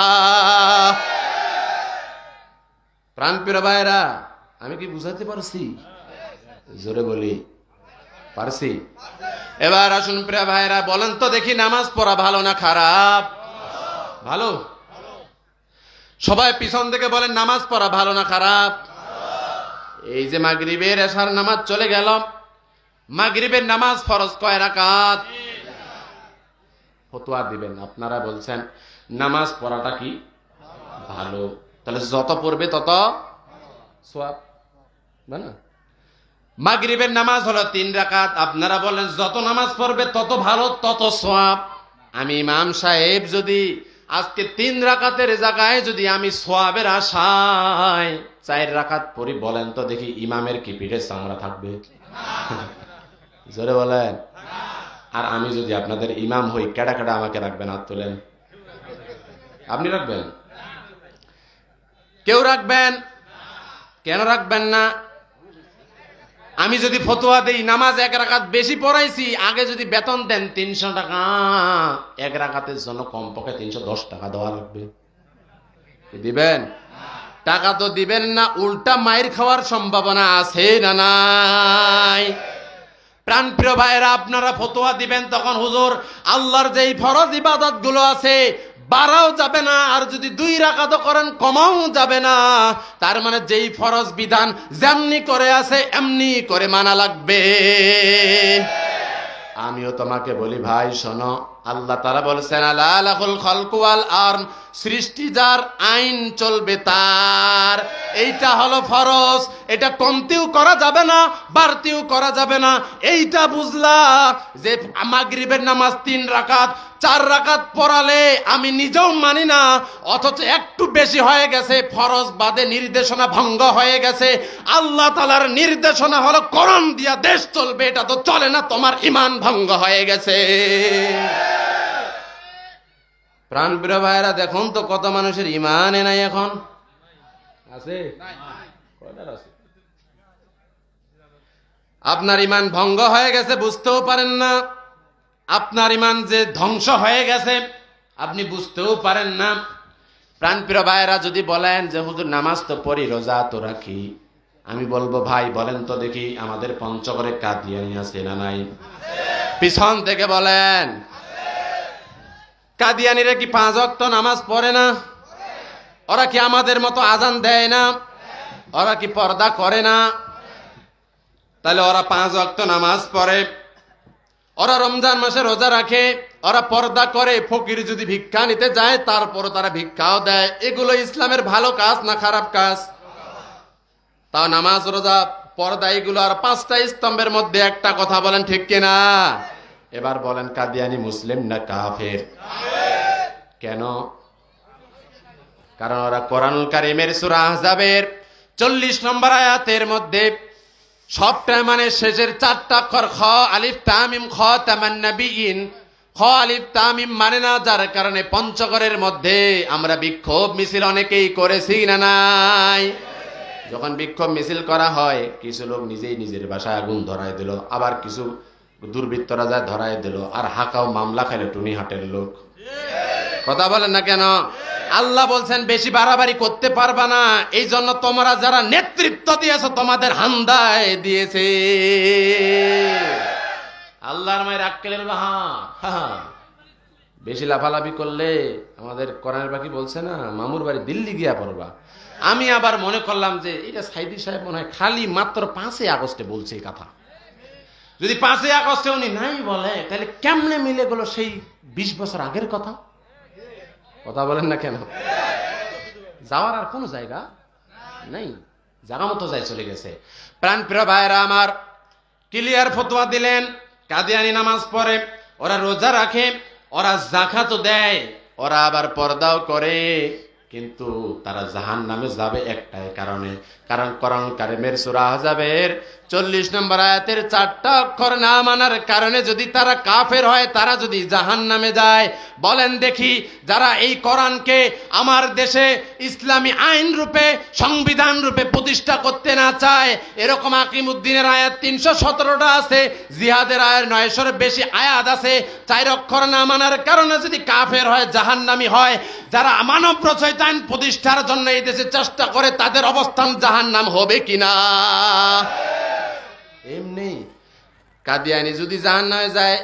Speaker 1: প্রাণপ্রিয় ভাইরা, আমি কি বুঝাতে পারছি? জোরে বলি, পারছি? এবার আসুন প্রিয় ভাইরা, বলেন তো দেখি নামাজ পড়া ভালো না খারাপ? ভালো। সবাই পিছন থেকে বলেন নামাজ পড়া ভালো না খারাপ? এই যে মাগরিবের এশার নামাজ চলে গেল, মাগরিবের নামাজ ফরজ কয় রাকাত? ফতোয়া দিবেন। আপনারা বলছেন নামাজ পড়াটা কি ভালো, তাহলে যত পড়বে তত সওয়াব, না? মাগরিবের নামাজ হলো 3 রাকাত, আপনারা বলেন যত নামাজ পড়বে তত ভালো, তত সওয়াব। আমি ইমাম সাহেব যদি আজকে 3 রাকাতের জায়গায় যদি আমি সওয়াবের আশায় 4 রাকাত পড়ি, বলেন তো দেখি ইমামের কি পিঠে চামড়া থাকবে? জোরে বলেন। আর আমি যদি আপনাদের ইমাম হই, কেডা কেডা আমাকে রাখবেন? হাত তোলেন। আপনি রাখবেন? কেউ রাখবেন? কেন রাখবেন না? আমি যদি ফতোয়া দেই নামাজ 1 রাকাত বেশি পড়াইছি, আগে যদি বেতন দেন 300 টাকা, 1 রাকাতের জন্য কমপক্ষে 310 টাকা দেওয়া লাগবে। দিবেন? টাকা তো দিবেন না, উল্টা মাইর খাওয়ার সম্ভাবনা আছে না নাই? প্রাণপ্রিয় ভাইয়েরা, আপনারা ফতোয়া দিবেন তখন হুজুর আল্লাহর যেই ফরজ ইবাদত গুলো আছে বাড়াও যাবে না, আর যদি 2 রাকাত করেন কমাও যাবে না। তার মানে যেই ফরজ বিধান যেমনি করে আছে এমনি করে মানা লাগবে। আমিও তোমাকে বলি ভাই শোনো, আল্লাহ তাআলা বলেছেন আলা লাহুল খালকু ওয়াল আমর, সৃষ্টি যার আইন চলবে তার। এইটা হলো ফরজ, এটা কমতিও করা যাবে না, বাড়তিও করা যাবে না। এইটা বুঝলা যে মাগরিবের নামাজ 3 রাকাত, 4 রাকাত পড়ালে আমি নিজেও মানি না, অথচ একটু বেশি হয়ে গেছে, ফরজ বাদে নির্দেশনা ভঙ্গ হয়ে গেছে। আল্লাহ তাআলার নির্দেশনা হলো কোরআন দিয়া দেশ চলবে, এটা তো চলে না, তোমার ঈমান ভঙ্গ হয়ে গেছে। প্রাণপ্রিয় ভাইরা, দেখুন তো কত মানুষের ঈমান নাই এখন আছে। আপনার ঈমান ভঙ্গ হয়ে গেছে, বুঝতেও পারেন না। আপনার ঈমান যে ধ্বংস হয়ে গেছে আপনি বুঝতেও পারেন না। প্রাণপ্রিয় ভাইরা, যদি বলেন যে হুজুর নামাজ তো পড়ি, রোজা তো রাখি, আমি বলবো ভাই বলেন তো দেখি আমাদের পঞ্চগড়ে কাদিয়ানি আছে না নাই? পিছন থেকে বলেন। কাদিয়ানিরা কি 5 ওয়াক্ত নামাজ পড়ে না? ওরা কি আমাদের মতো আজান দেয় না? ওরা কি পর্দা করে না? তাহলে ওরা 5 ওয়াক্ত নামাজ পড়ে, ওরা রমজান মাসে রোজা রাখে, ওরা পর্দা করে, ফকির যদি ভিক্ষা নিতে যায় তারপরও তারা ভিক্ষাও দেয়। এগুলো ইসলামের ভালো কাজ না খারাপ কাজ? তাও নামাজ রোজা পর্দা এগুলো আর 5টা স্তম্ভের মধ্যে একটা কথা বলেন, ঠিক কিনা? এবার বলেন কাদিয়ানি মুসলিম না কাফের? কেন? কারণ ওরা কোরআনুল কারীমের সূরা আহজাবের 40 নম্বর আয়াতের মধ্যে সবটা মানে শেষের 4টা অক্ষর খ আলিফ তামিম খ তামান নবিয়িন, খ আলিফ তামিম মানে না, যার কারণে পঞ্চগড়ের মধ্যে আমরা বিক্ষোভ মিছিল অনেকেই করেছি না নাই? যখন বিক্ষোভ মিছিল করা হয়, কিছু লোক নিজেই নিজের বাসায় আগুন ধরায় দিল, আবার কিছু দুর্বৃত্তরা যায় ধরায় দিল, আর হাকাও মামলা খাইল টুনিহাটের লোক। কথা বলেন না কেন? আল্লাহ বলছেন বেশি বাড়াবাড়ি করতে পারবা না, এই জন্য তোমরা যারা নেতৃত্ব দিয়েছো তোমাদের হান্দায় দিয়েছে। আল্লাহর মায়ের আক্কেলের বাহা, বেশি লাফালাফি করলে আমাদের কোরআনের বাকি বলছে না মামুর বাড়ি দিল্লি গিয়া পড়বা। আমি আবার মনে করলাম যে এটা সাইদি সাহেব মনে হয় খালি মাত্র 5ই আগস্টে বলছে এই কথা। যদি 5ই আগস্টে উনি নাই বলে তাহলে কেমনে মিলে গেল সেই 20 বছর আগের কথা? কথা বলেন না কেন? যাওয়ার আর কোনো জায়গা নাই, জায়গা মতো যাই চলে গেছে। প্রাণপ্রিয় ভাইরা আমার, ক্লিয়ার ফতোয়া দিলেন। কাদিয়ানি নামাজ পড়ে, ওরা রোজা রাখে, ওরা যাকাতও দেয়, ওরা আবার পর্দাও করে, কিন্তু তারা জাহান্নামে যাবে একটাই কারণে, কারণ কোরআন কারিমের সূরা আহজাবের 40 নম্বর আয়াতের 4টা অক্ষর না মানার কারণে যদি তারা কাফের হয়, তারা যদি জাহান্নামে যায়। বলেন দেখি, যারা এই কোরআনকে আমার দেশে ইসলামী আইন রূপে, সংবিধান রূপে প্রতিষ্ঠা করতে না চায়, এরকম আকিমউদ্দিনের আয়াত 317টা আছে, জিহাদের আয়াত 900-এর বেশি আয়াত আছে, 4 অক্ষর না মানার কারণে যদি কাফের হয়, জাহান্নামী হয়, যারা মানব রচিত আইন প্রতিষ্ঠার জন্য এই দেশে চেষ্টা করে, তাদের অবস্থান জাহান্নাম হবে কিনা? এমনি কাদিয়ানি যদি জাহান্নামে যায়,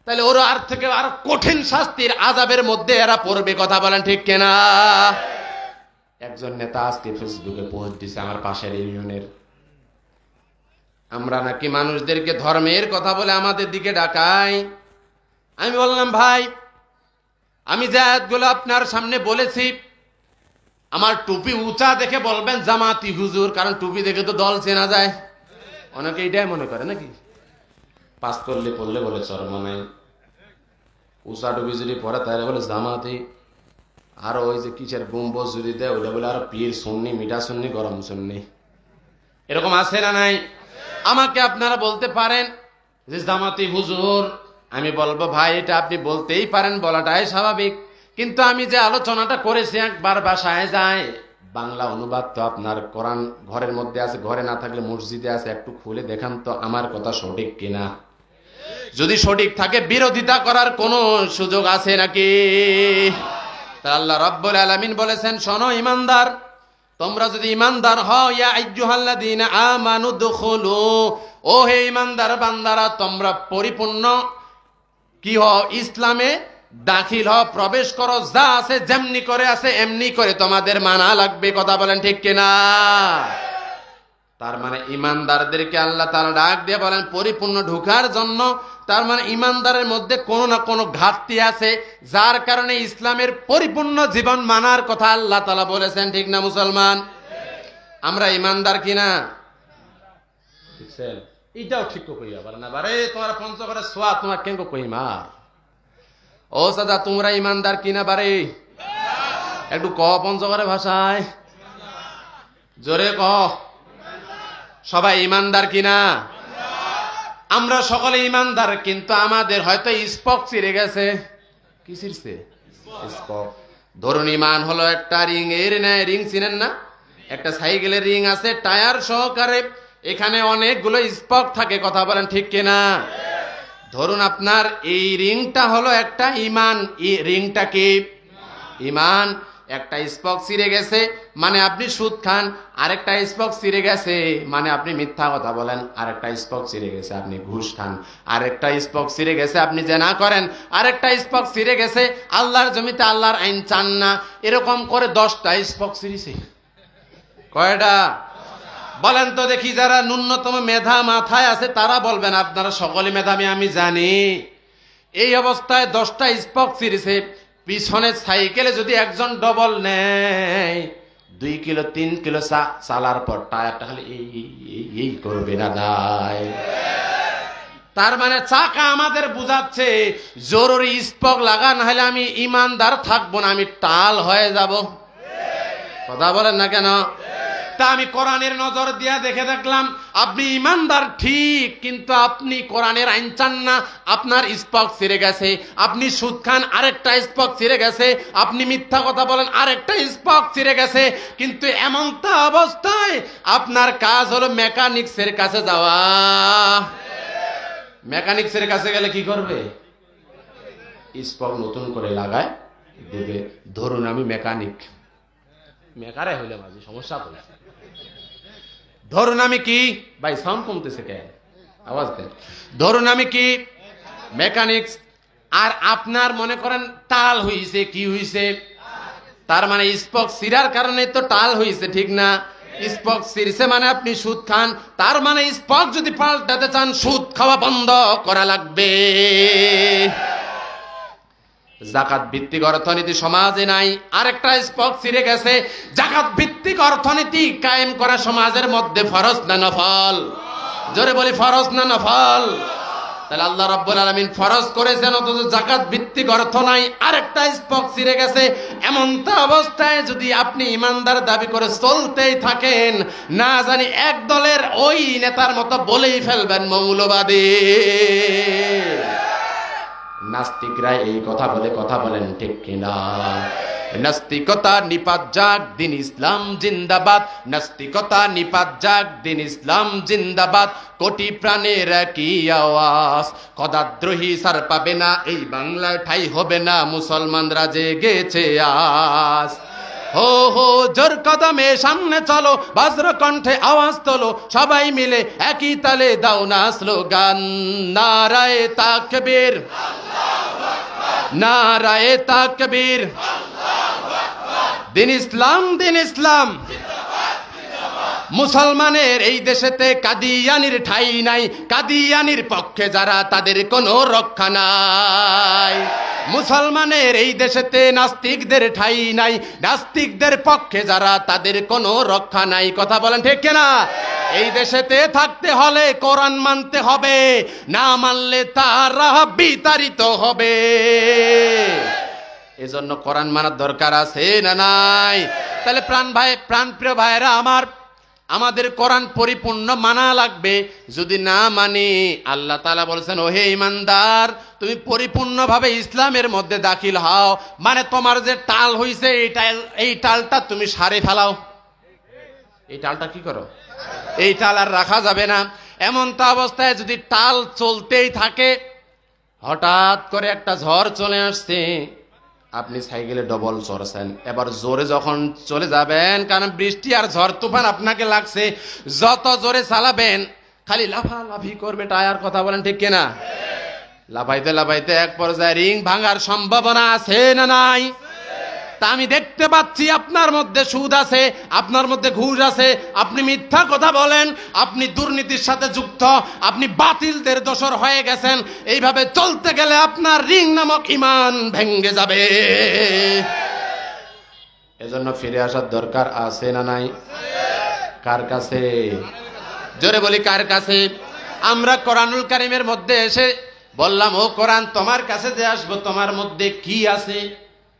Speaker 1: তাহলে ওর আর থেকে আরো কঠিন শাস্তির আযাবের মধ্যে এরা পড়বে। কথা বলেন ঠিক কিনা? একজন নেতা আজকে ফেসবুকে পোস্ট দিছে আমার পাশের ইউনিয়নের, আমরা নাকি মানুষদেরকে ধর্মের কথা বলে আমাদের দিকে ডাকাই। আমি বললাম, ভাই, আমি যে আয়াতগুলো আপনার সামনে বলেছি, আমার টুপি উঁচা দেখে বলবেন জামাতি হুজুর, কারণ টুপি দেখে তো দল চেনা যায়। অনেকে এটাই মনে করে নাকি, পাস করলে পড়লে বলে চরম নাই, উঁচা টুপি যদি পরে তাহলে বলে জামাতি, আর ওই যে কিসের গম্বুজ যদি দেয় ওইটা বলে আর পীর সুন্নি, মিঠা সুন্নি, গরম সুন্নি। এরকম আছে না নাই? আমাকে আপনারা বলতে পারেন যে জামাতি হুজুর, আমি বলবো ভাই এটা আপনি বলতেই পারেন, বলাটাই স্বাভাবিক, কিন্তু আমি যে আলোচনাটা করেছি একবার বাসায় যায়, বাংলা অনুবাদ তো আপনার কোরআন ঘরের মধ্যে আছে, ঘরে না থাকলে মসজিদে আছে, একটু খুলে দেখান তো আমার কথা সঠিক কিনা। যদি সঠিক থাকে বিরোধিতা করার কোনো সুযোগ আছে নাকি? আল্লাহ রাব্বুল আলামিন বলেছেন, শোনো ইমানদার, তোমরা যদি ইমানদার হও, ইয়া আইয়ুহাল্লাযীনা আমানু দুখুলু, ও হে ইমানদার বান্দারা, তোমরা পরিপূর্ণ কি হও? ইসলামে দাখিল হও, প্রবেশ করো, যা আছে যেমনি করে আছে এমনি করে তোমাদের মানা লাগবে। কথা বলেন ঠিক কিনা? তার মানে ইমানদারদেরকে আল্লাহ তাআলা ডাক দিয়ে বলেন পরিপূর্ণ ঢোকার জন্য। তার মানে ইমানদারের মধ্যে কোনো না কোনো ঘাটতি আছে, যার কারণে ইসলামের পরিপূর্ণ জীবন মানার কথা আল্লাহ তাআলা বলেছেন। ঠিক না মুসলমান? আমরা ইমানদার কিনা? এইটাও ঠিক কইয়া পারে না, বারে তোমার পঞ্চগড়ের সোয়া তোমার কেন কইমা? ও সাদা, তোমরা ইমানদার কিনা? বারে একটু ক পঞ্চগড়ের ভাষায়, জোরে ক। সবাই ইমানদার কিনা? আমরা সকলে ইমানদার, কিন্তু আমাদের হয়তো স্পক চিরে গেছে। কি চিরছে? স্পক। ধরুন ইমান হলো একটা রিং এর ন্যায়, রিং চিনেন না? একটা সাইকেলের রিং আছে টায়ার সহকারে, এখানে অনেকগুলো স্পক থাকে। কথা বলেন ঠিক কিনা? ধরুন আপনার এই রিংটা হলো একটা ইমান, রিংটা কি? ইমান। একটা স্পক চিরে গেছে মানে আপনি সুদ খান, আরেকটা স্পক চিরে গেছে মানে আপনি মিথ্যা কথা বলেন, আরেকটা স্পক চিরে গেছে আপনি ঘুষ খান, আরেকটা স্পক চিরে গেছে আপনি জেনা করেন, আরেকটা স্পক চিরে গেছে আল্লাহর জমিতে আল্লাহর আইন চান না। এরকম করে 10টা স্পক চিরেছে। কয়টা? বলেন তো দেখি। যারা ন্যূনতম মেধা মাথায় আছে তারা বলবেন, আপনারা সকলে মেধাবী আমি জানি। এই অবস্থায় 10টা স্পক চিরেছে, পিছনে সাইকেলে যদি একজন ডবল নেয়, 2 কিলো 3 কিলো চালার পর টায়ারটা খালি এই করবে না দায়। তার মানে চাকা আমাদের বুঝাচ্ছে জরুরি স্পক লাগা, না হলে আমি ইমানদার থাকবো না, আমি টাল হয়ে যাব। কথা বলেন না কেন? তা আমি কোরআনের নজর দিয়া দেখে দেখলাম আপনি ইমানদার ঠিক, কিন্তু আপনি কোরআনের আইন চান না, আপনার স্পক ছিঁড়ে গেছে। আপনি সুদ খান, আরেকটা স্পক ছিঁড়ে গেছে। আপনি মিথ্যা কথা বলেন, আরেকটা স্পক ছিঁড়ে গেছে। কিন্তু এমনটা অবস্থায় আপনার কাজ হলো মেকানিক্সের কাছে যাওয়া। মেকানিক্সের কাছে গেলে কি করবে? স্পক নতুন করে লাগায় দেবে। ধরুন আমি মেকানিক, মেকারে হইলে মাঝে সমস্যা করেছে। ধরুন আমি কি, ভাই সাউন্ড কমতেছে কেন? আওয়াজ দেন। ধরুন আমি কি মেকানিক্স, আর আপনার মনে করেন টাল হইছে। কি হইছে? তার মানে স্পক ছিঁড়ার কারণে তো টাল হইছে, ঠিক না? স্পক ছিঁড়ছে মানে আপনি সুদ খান, তার মানে স্পক যদি পাল্টাতে চান সুদ খাওয়া বন্ধ করা লাগবে। জাকাত ভিত্তিক অর্থনীতি সমাজে নাই, আরেকটা স্পক ছিঁড়ে গেছে। জাকাত ভিত্তিক অর্থনীতি কায়েম করা সমাজের মধ্যে ফরজ না নফল? জোরে বলি, ফরজ না নফল? তাহলে আল্লাহ রাব্বুল আলামিন ফরজ করেছেন, অথচ যাকাত ভিত্তিক অর্থ নাই। আরেকটা স্পক ছিঁড়ে গেছে। এমনটা অবস্থায় যদি আপনি ইমানদার দাবি করে চলতেই থাকেন, না জানি এক দলের ওই নেতার মতো বলেই ফেলবেন মৌলবাদী। নাস্তিকরা এই কথা বলে, কথা বলেন ঠিক কিনা? নাস্তিকতা নিপাত যাক, দিন ইসলাম জিন্দাবাদ। নাস্তিকতা নিপাত যাক, দিন ইসলাম জিন্দাবাদ। কোটি প্রাণের কি আওয়াজ, কদাদ্রোহী সার পাবে না, এই বাংলায় ঠাই হবে না, মুসলমানরা জেগেছে আজ। হো হো জোর কদমে সামনে চলো, বজ্র কণ্ঠে আওয়াজ তোলো, সবাই মিলে একই তালে দাও না স্লোগান, নারায়ে তাকবীর, নারায়ে তাকবীর। দিন ইসলাম, দিন ইসলাম। মুসলমানের এই দেশেতে কাদিয়ানির ঠাঁই নাই, কাদিয়ানির পক্ষে যারা তাদের কোনো রক্ষা নাই। মুসলমানের এই দেশেতে নাস্তিকদের ঠাঁই নাই, নাস্তিকদের পক্ষে যারা তাদের কোনো রক্ষা নাই। কথা বলেন ঠিক কিনা? এই দেশেতে থাকতে হলে কোরআন মানতে হবে, না মানলে তারা বিতাড়িত হবে। এজন্য কোরআন মানার দরকার আছে না নাই? তাহলে প্রাণপ্রিয় ভাইয়েরা আমার, আমাদের কোরআন পরিপূর্ণ মানা লাগবে। যদি না মানি, আল্লাহ তাআলা বলেছেন, ওহে ঈমানদার, তুমি পরিপূর্ণভাবে ইসলামের মধ্যে দাখিল হও। মানে তোমার যে টাল হইছে, এই টালটা তুমি সারে ফেলাও। এই টালটা কি করো? এই টাল আর রাখা যাবে না। এমনটা অবস্থায় যদি টাল চলতেই থাকে, হঠাৎ করে একটা ঝড় চলে আসছে, আপনি সাইকেলে ডবল চড়ছেন, এবার জোরে যখন চলে যাবেন, কারণ বৃষ্টি আর ঝড় তুফান আপনাকে লাগছে, যত জোরে চালাবেন খালি লাফালাফি করবে টায়ার। কথা বলেন ঠিক কিনা? লাফাইতে লাফাইতে এক পর্যায়ে রিং ভাঙার সম্ভাবনা আছে না নাই? তা আমি দেখতে পাচ্ছি আপনার মধ্যে সুদ আছে, আপনার মধ্যে ঘুষ আছে, আপনি মিথ্যা কথা বলেন, আপনি দুর্নীতির সাথে যুক্ত, আপনি বাতিলদের দোসর হয়ে গেছেন। এইভাবে চলতে গেলে আপনার রিং নামক ঈমান ভেঙে যাবে। এজন্য ফিরে আসার দরকার আছে না নাই? কার কাছে? জোরে বলি, কার কাছে? আমরা কোরআনুল কারীমের মধ্যে এসে বললাম, ও কোরআন, তোমার কাছে যে আসবো, তোমার মধ্যে কি আছে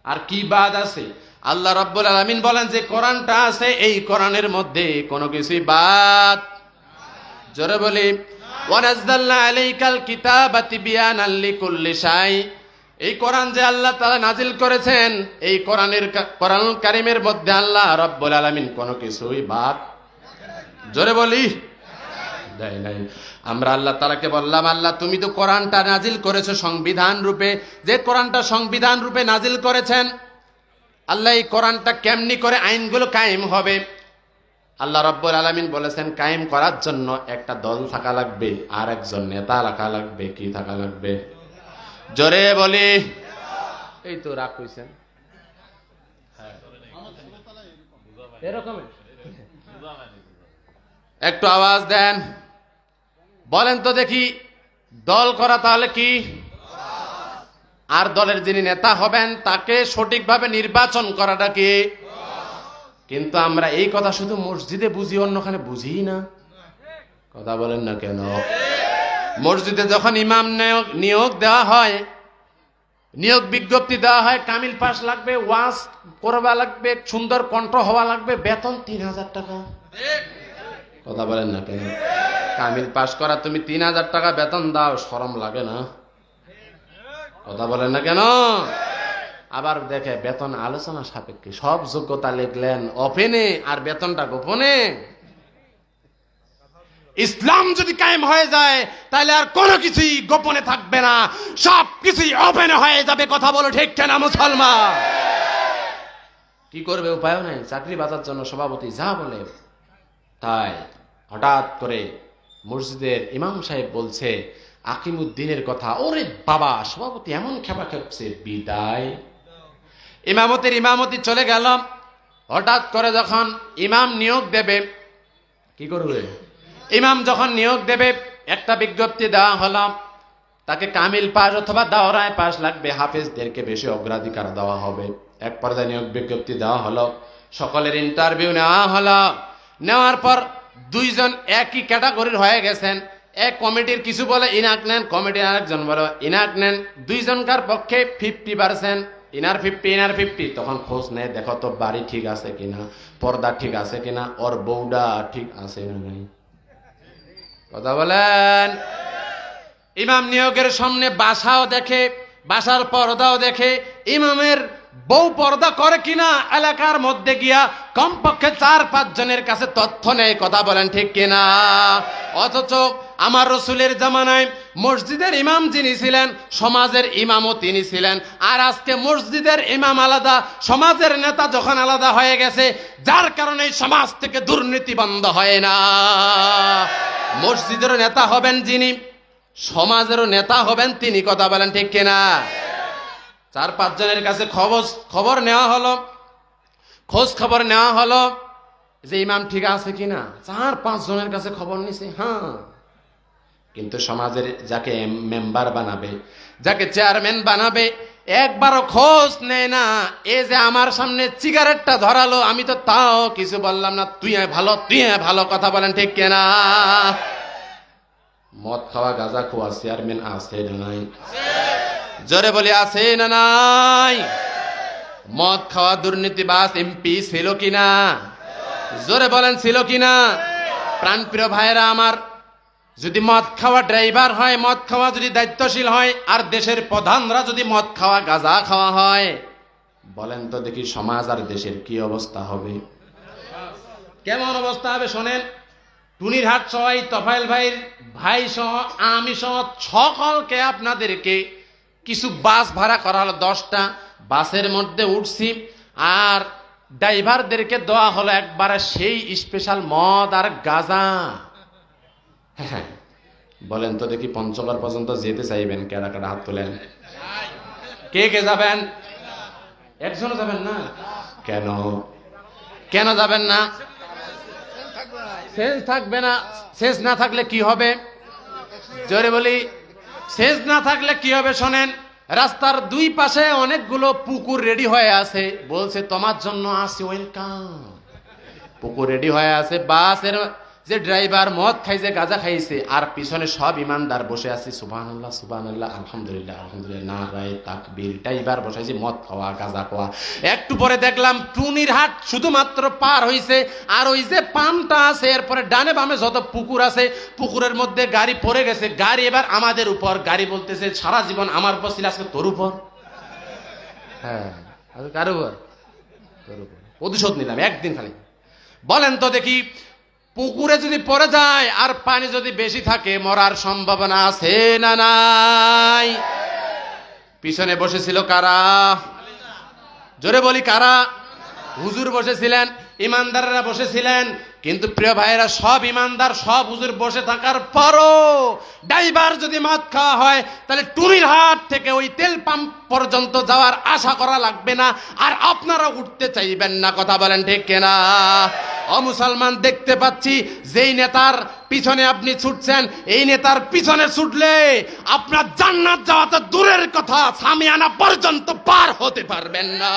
Speaker 1: আর কি বাদ আছে? আল্লাহ রাব্বুল আলামিন বলেন যে কোরআনটা আছে, এই কোরআনের মধ্যে কোনো কিছুই বাদ। জোরে বলি, ওয়ানাজ্জালনা আলাইকাল কিতাবা তিবয়ানাল লিকুল্লি শাই। এই কোরআন যে আল্লাহ তাআলা নাজিল করেছেন, এই কোরআনুল কারীমের মধ্যে আল্লাহ রাব্বুল আলামিন কোনো কিছুই বাদ, জোরে বলি, দেয় নাই। আমরা আল্লাহ তাআলাকে বললাম, আল্লাহ তুমি তো কোরআনটা নাজিল করেছো সংবিধান রূপে, যে কোরআনটা সংবিধান রূপে নাজিল করেছেন, আল্লাহ এই কোরআনটা কেমনি করে আইনগুলো কায়েম হবে? আল্লাহ রাব্বুল আলামিন বলেছেন, কায়েম করার জন্য একটা দল থাকা লাগবে, আর একজন নেতা রাখা লাগবে। কি থাকা লাগবে? জোরে বলি। এই তো রাগ কইছেন, এরকম একটু আওয়াজ দেন, বলেন তো দেখি, দল করা তাহলে কি? আর দলের যিনি নেতা হবেন তাকে সঠিকভাবে নির্বাচন করাটা কি? কিন্তু আমরা এই কথা শুধু মসজিদে বুঝি, অন্যখানে বুঝি না। কথা বলেন না কেন? মসজিদে যখন ইমাম নিয়োগ দেওয়া হয়, নিয়োগ বিজ্ঞপ্তি দেওয়া হয়, কামিল পাস লাগবে, ওয়াজ করবা লাগবে, সুন্দর কণ্ঠ হওয়া লাগবে, বেতন 3000 টাকা। কথা বলেন না কেন? কামিল পাস করা তুমি 3000 টাকা বেতন দাও, শরম লাগে না? কথা বলেন না কেন? আবার দেখে বেতন আলোচনা সাপেক্ষে, সব যোগ্যতা লিখলেন ওপেনে আর বেতনটা গোপনে। ইসলাম যদি কায়েম হয়ে যায়, তাহলে আর কোনো কিছুই গোপনে থাকবে না, সব কিছুই ওপেনে হয়ে যাবে। কথা বলো ঠিক কিনা মুসলমান? কি করবে? উপায় নাই, চাকরি বাজার জন্য সভাপতি যা বলে তাই। হঠাৎ করে মসজিদের ইমাম সাহেব বলছে আকিমুদ্দিনের কথা। ওরে বাবা, সভাপতি এমন খেপা খেপছে, বিদায়। ইমামতি চলে গেল। হঠাৎ করে যখন ইমাম নিয়োগ দেবে, কি করবে? ইমাম যখন নিয়োগ দেবে, একটা বিজ্ঞপ্তি দেওয়া হলো, তাকে কামিল পাস অথবা দাওরায় পাস লাগবে, হাফেজদেরকে বেশি অগ্রাধিকার দেওয়া হবে। এক পর্যায়ে নিয়োগ বিজ্ঞপ্তি দেওয়া হলো, সকলের ইন্টারভিউ নেওয়া হলো। নেওয়ার পর দুইজন একই ক্যাটাগরির হয়ে গেছেন, এক কমিটির কিছু বলে ইনাক নেন, কমিটির আরেকজন বলে ইনাক নেন, দুইজনকার পক্ষে 50%, ইনার 50 ইনার 50। তখন খোঁজ নেয়, দেখো তো বাড়ি ঠিক আছে কিনা, পর্দা ঠিক আছে কিনা, ওর বউডা ঠিক আছে না নাই। কথা বলেন। ইমাম নিয়োগের সামনে বাসাও দেখে, বাসার পর্দাও দেখে, ইমামের বউ পর্দা করে কিনা এলাকার মধ্যে গিয়া কমপক্ষে 4-5 জনের কাছে তথ্য নেয়। কথা বলেন ঠিক কিনা? অথচ আমার রসুলের জামানায় মসজিদের ইমাম যিনি ছিলেন, সমাজের ইমামও তিনি ছিলেন। আর আজকে মসজিদের ইমাম আলাদা, সমাজের নেতা যখন আলাদা হয়ে গেছে, যার কারণে সমাজ থেকে দুর্নীতি বন্ধ হয় না। মসজিদের নেতা হবেন যিনি, সমাজেরও নেতা হবেন তিনি। কথা বলেন ঠিক কিনা? 4-5 জনের কাছে খবর নেওয়া হলো, খোঁজ খবর নেওয়া হলো যে ইমাম ঠিক আছে কিনা। 4-5 জনের কাছে খবর নিছে, হ্যাঁ। কিন্তু সমাজের যাকে মেম্বার বানাবে, যাকে চেয়ারম্যান বানাবে, একবারও খোঁজ নেয় না। এ যে আমার সামনে সিগারেটটা ধরালো, আমি তো তাও কিছু বললাম না, তুই ভালো, তুই ভালো। কথা বলেন ঠিক কিনা? মদ খাওয়া গাঁজা খাওয়া চেয়ারম্যান আছে না নাই? জোরে বলি আছে না নাই? মদ খাওয়া দুর্নীতিবাজ এমপি ছিল কিনা? জোরে বলেন ছিল কিনা? প্রাণপ্রিয় ভাইরা আমার, যদি মদ খাওয়া ড্রাইভার হয়, মদ খাওয়া যদি দায়িত্বশীল হয়, আর দেশের প্রধানরা যদি মদ খাওয়া গাঁজা খাওয়া হয়, বলেন তো দেখি সমাজ আর দেশের কি অবস্থা হবে? কেমন অবস্থা হবে শোনেন। টুনিরহাট সহ, তোফায়েল ভাইয়ের ভাই সহ, আমি সহ সকলকে আপনাদেরকে কিছু বাস ভাড়া করা হলো। 10টা বাসের মধ্যে উঠছি, আর ড্রাইভারদেরকে দেওয়া হলো একবারে সেই স্পেশাল মদ আর গাঁজা। হ্যাঁ, বলেন তো দেখি পঞ্চগড় পর্যন্ত যেতে চাইবেন? কেডা কেডা হাত তোলেন। কে কে যাবেন? একজনও যাবেন না? কেন কেন যাবেন না? সেন্স থাকবে না। সেন্স না থাকলে কি হবে? জোরে বলি, সেন্স না থাকলে কি হবে শোনেন। রাস্তার 2 পাশে অনেকগুলো পুকুর রেডি হয়ে আছে, বলছে তোমার জন্য আছে, ওয়েলকাম। পুকুর রেডি হয়ে আছে, বাসের যে ড্রাইভার মদ খাইছে, গাঁজা খাইছে, আর পিছনে সব ইমানদার বসে আছে। সুবহানাল্লাহ, সুবহানাল্লাহ, আলহামদুলিল্লাহ, আলহামদুলিল্লাহ, নারায়ে তাকবীর। ড্রাইভার বসাইছে মদ খাওয়া, গাঁজা খাওয়া। একটু পরে দেখলাম টুনিরহাট শুধুমাত্র পার হইছে, আর ওই যে পাম্পটা আছে, এরপরে ডানে বামে যত পুকুর আছে, পুকুরের মধ্যে গাড়ি পড়ে গেছে। গাড়ি এবার আমাদের উপর। গাড়ি বলতেছে সারা জীবন আমার উপর ছিল, আজকে তোর উপর। হ্যাঁ, কার উপর? তোর উপর। প্রতিশোধ নিলাম একদিন খালি। বলেন তো দেখি, পুকুরে যদি পড়ে যায় আর পানি যদি বেশি থাকে, মরার সম্ভাবনা আছে না নাই? পিছনে বসেছিল কারা? জোরে বলি কারা? হুজুর বসেছিলেন, ইমানদাররা বসেছিলেন। কিন্তু প্রিয় ভাইয়েরা, সব ইমানদার, সব হুজুর বসে থাকার পরও ড্রাইভার যদি মদ খাওয়া হয়, তাহলে টুনিরহাট থেকে ওই তেল পাম্প পর্যন্ত যাওয়ার আশা করা লাগবে না, আর আপনারা উঠতে চাইবেন না। কথা বলেন ঠিক কিনা? অমুসলমান, দেখতে পাচ্ছি যেই নেতার পিছনে আপনি ছুটছেন, এই নেতার পিছনে ছুটলে আপনার জান্নাত যাওয়া তো দূরের কথা, সামিয়ানা পর্যন্ত পার হতে পারবেন না।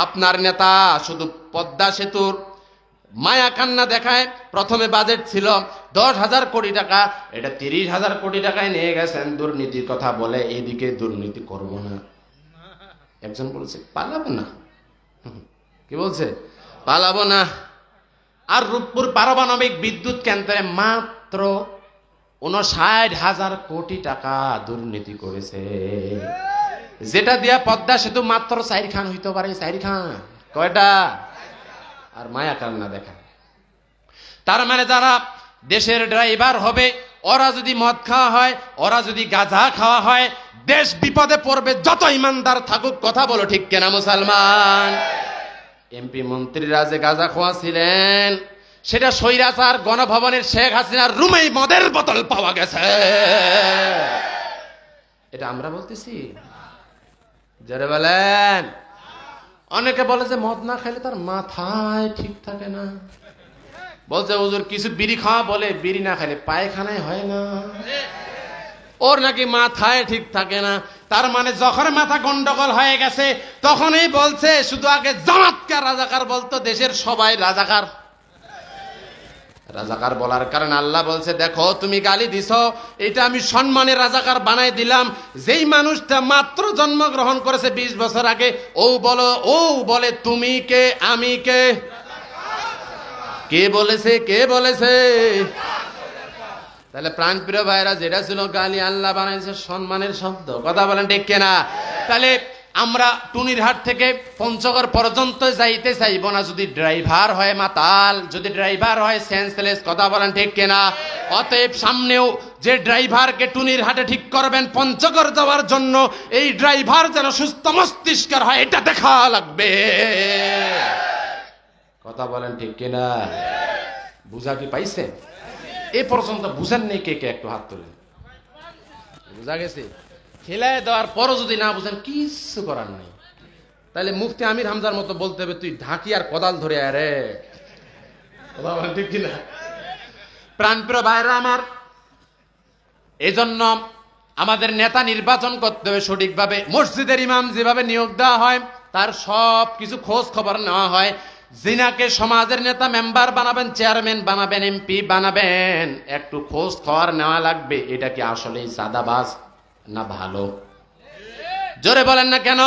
Speaker 1: আপনার নেতা শুধু পদ্মা সেতুর মায়া কান্না দেখায়। প্রথমে বাজেট ছিল 10,000 কোটি টাকা, এটা 30,000 কোটি টাকায় নিয়ে গেছেন। দুর্নীতির কথা বলে এদিকে দুর্নীতি করব না। একজন বলছে পালাবো না। কি বলছে? পালাবো না। আর রূপপুর পারমাণবিক বিদ্যুৎ কেন্দ্রে মাত্র 59,000 কোটি টাকা দুর্নীতি করেছে, যেটা দিয়া পদ্মা সেতু মাত্র 4 খান হইতে পারে। 4 খান কয়টা? আর মায়া কান্না দেখা। তার মানে যারা দেশের ড্রাইভার হবে, ওরা যদি মদ খাওয়া হয়, ওরা যদি গাঁজা খাওয়া হয়, দেশ বিপদে পড়বে, যত ইমানদার থাকুক। কথা বলো ঠিক কিনা মুসলমান? এমপি মন্ত্রীরা যে গাঁজা খাওয়া ছিলেন, সেটা স্বৈরাচার গণভবনের শেখ হাসিনার রুমেই মদের বোতল পাওয়া গেছে। এটা আমরা বলতেছি? যারা বলেন, অনেকে বলে যে মদ না খেলে তার মাথায় ঠিক থাকে না। বলছে হুজুর কিছু বিড়ি খাওয়া, বলে বিড়ি না খেলে পায়খানায় হয় না, ওর নাকি মাথায় ঠিক থাকে না। তার মানে যখন মাথা গন্ডগোল হয়ে গেছে, তখনই বলছে শুধু আগে জামাতকার রাজাকার বলতো, দেশের সবাই রাজাকার। রাজাকার বলার কারণে আল্লাহ বলছে, দেখো তুমি গালি দিছো, এটা আমি সম্মানে রাজাকার বানাই দিলাম। যেই মানুষটা মাত্র জন্মগ্রহণ করেছে 20 বছর আগে, ও বলে তুমি কে, আমি কে? কে বলেছে? কে বলেছে? তাহলে প্রাণপ্রিয় ভাইরা, যেটা ছিল গালি, আল্লাহ বানাইছে সম্মানের শব্দ। কথা বলেন ঠিক কিনা? তাহলে আমরা টুনিরহাট থেকে পঞ্চগড় পর্যন্ত যাইতে চাইব না যদি ড্রাইভার হয় মাতাল, যদি ড্রাইভার হয় সেন্সলেস। কথা বলেন ঠিক কিনা? অতএব সামনেও যে ড্রাইভারকে টুনিরহাটে ঠিক করবেন পঞ্চগড় যাওয়ার জন্য, এই ড্রাইভার যেন সুস্থ মস্তিষ্কের হয়, এটা দেখা লাগবে। কথা বলেন ঠিক কিনা? বুঝা কি পাইছে? এ পর্যন্ত বুঝেন নেই কে কে? একটু হাত তোলেন। বুঝা গেছে? খেলায় দেওয়ার পরও যদি না বুঝেন, কিছু করার নেই। তাহলে মুফতি আমির হামজার মতো বলতে হবে, তুই ঢাকি আর কোদাল ধরে আরে। কথা বলেন ঠিক কিনা? প্রাণপ্রিয় ভাইরা আমার, এজন্য আমাদের নেতা নির্বাচন করতে হবে সঠিকভাবে। মসজিদের ইমাম যেভাবে নিয়োগ দেওয়া হয়, তার সব কিছু খোঁজ খবর নেওয়া হয়। জিনাকে সমাজের নেতা মেম্বার বানাবেন, চেয়ারম্যান বানাবেন, এমপি বানাবেন, একটু খোঁজ খবর নেওয়া লাগবে। এটা কি আসলেই সাদাবাজ না ভালো? জোরে বলেন না কেন?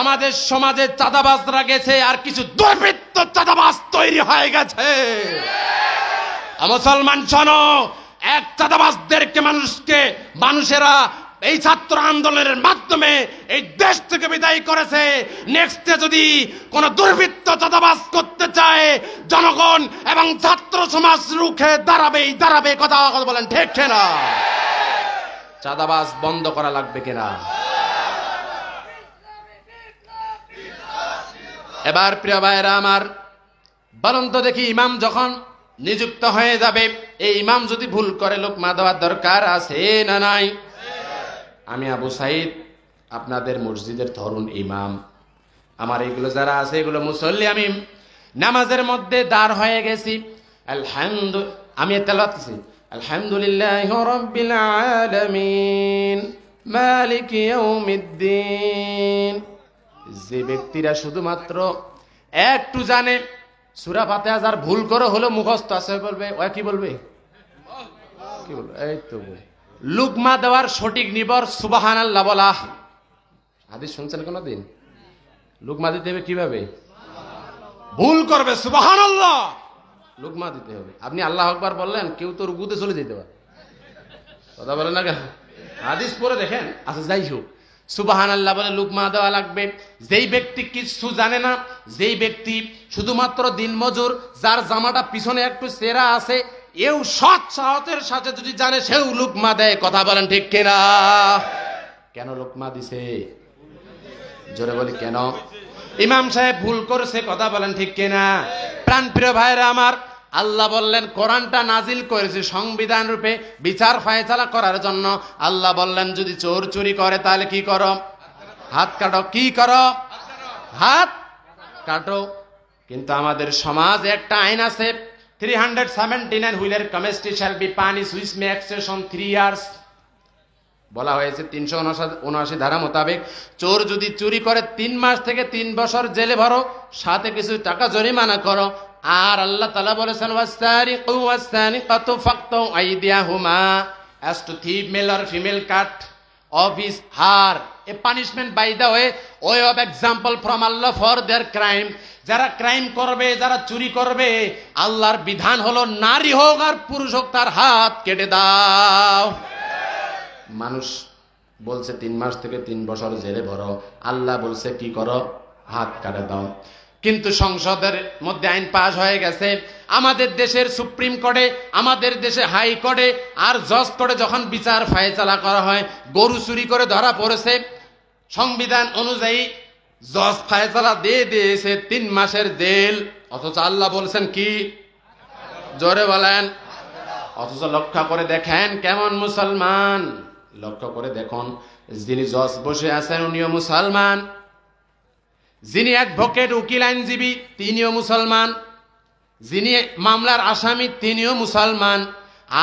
Speaker 1: আমাদের সমাজে চাঁদাবাজরা গেছে, আর কিছু দুর্বৃত্ত চাঁদাবাজ তৈরি হয়ে গেছে। মুসলমান শোনো, এক চাঁদাবাজদেরকে মানুষেরা এই ছাত্র আন্দোলনের মাধ্যমে এই দেশ থেকে বিদায় করেছে। নেক্সটে যদি কোন দুর্বৃত্ত চাঁদাবাজ করতে চায়, জনগণ এবং ছাত্র সমাজ রুখে দাঁড়াবে। কথা বলেন ঠিক কিনা? চাঁদাবাজ বন্ধ করা লাগবে কিনা? এবার প্রিয় ভাইরা আমার, বলুন তো দেখি, ইমাম যখন নিযুক্ত হয়ে যাবে, এই ইমাম যদি ভুল করে লোকমা দেওয়ার দরকার আছে না নাই? আমি আবু সাইদ, আপনাদের মসজিদের তরুণ ইমাম। আমার এগুলো যারা আছে, এগুলো মুসল্লি, আমি নামাজের মধ্যে দাঁড় হয়ে গেছি। আমি তেলাওয়াত করছি, আলহামদুলিল্লাহি রাব্বিল আলামিন মালিকি ইয়াউমিদ্দিন। যে ব্যক্তিরা শুধুমাত্র একটু জানে সূরা ফাতিহা, যার ভুল করে হলো মুখস্থ আছে, বলবে ওই কি বলবে? কি বলবে? এই তো লুকমা দেওয়ার সঠিক নিবর সুবহানাল্লাহ বলা। হাদিস শুনছেন কোনদিন? লুকমা দিতে হবে কিভাবে? ভুল করবে সুবহানাল্লাহ, লুকমা দিতে হবে। আপনি আল্লাহ আকবার বললেন, কেউ তো রুকুতে চলে যেতে পারে। কথা বলেন না কেন? হাদিস পড়ে দেখেন। আচ্ছা, যাই হোক, সুবহানাল্লাহ বলে লুকমা দেওয়া লাগবে। যেই ব্যক্তি কিছু জানে না, যেই ব্যক্তি শুধুমাত্র দিনমজুর, যার জামাটা পিছনে একটু ছেঁড়া আছে, এও সৎ সাহসের সাথে যদি জানে, সেও লুকমা দেয়। কথা বলেন ঠিক কিনা? কেন লুকমা দিছে? জোরে বলি কেন? ইমাম সাহেব ভুল করেছে। কথা বলেন ঠিক কিনা? প্রাণপ্রিয় ভাইরা আমার, আল্লাহ বললেন, কোরআনটা নাজিল করেছে সংবিধান রূপে বিচার ফায়সালা করার জন্য। আল্লাহ বললেন, যদি চোর চুরি করে তাহলে কি করো? হাত কাটো। কি করো? হাত কাটো। কিন্তু আমাদের সমাজে একটা আইন আছে, 379 হুইলের committee shall be punished with maximum 3 years. বলা হয়েছে 379 ধারা মোতাবেক, চোর যদি চুরি করে 3 মাস থেকে 3 বছর জেলে ভরো, সাথে কিছু টাকা জরিমানা করো। আর আল্লাহ তাআলা বলেছেন, ওয়াসারিকু ওয়াসানিকাতু ফাকতু আইদিয়াহুমা, as to thief, male or female, cut off his hair, a punishment by the way of example from Allah for their crime. যারা ক্রাইম করবে, যারা চুরি করবে, আল্লাহর বিধান হলো নারী হোক আর পুরুষ হোক, তার হাত কেটে দাও। মানুষ বলছে 3 মাস থেকে 3 বছর জেলে ভরো, আল্লাহ বলছে কি করো? হাত কাটে দাও। কিন্তু সংসদের মধ্যে আইন পাস হয়ে গেছে, আমাদের দেশের সুপ্রিম কোর্টে, আমাদের দেশে হাই কোর্টে আর জজ কোর্টে যখন বিচার ফায়সালা করা হয়, গরু চুরি করে ধরা পড়েছে, সংবিধান অনুযায়ী জজ ফায়সালা দিয়ে দিয়েছে 3 মাসের জেল। অথচ আল্লাহ বলছেন কি? জোরে বলেন। অথচ লক্ষ্য করে দেখেন কেমন মুসলমান। লক্ষ্য করে দেখুন, যিনি জজ বসে আছেন উনিও মুসলমান, যিনি অ্যাডভোকেট, উকিল, আইনজীবী, তিনিও মুসলমান, যিনি মামলার আসামি তিনিও মুসলমান,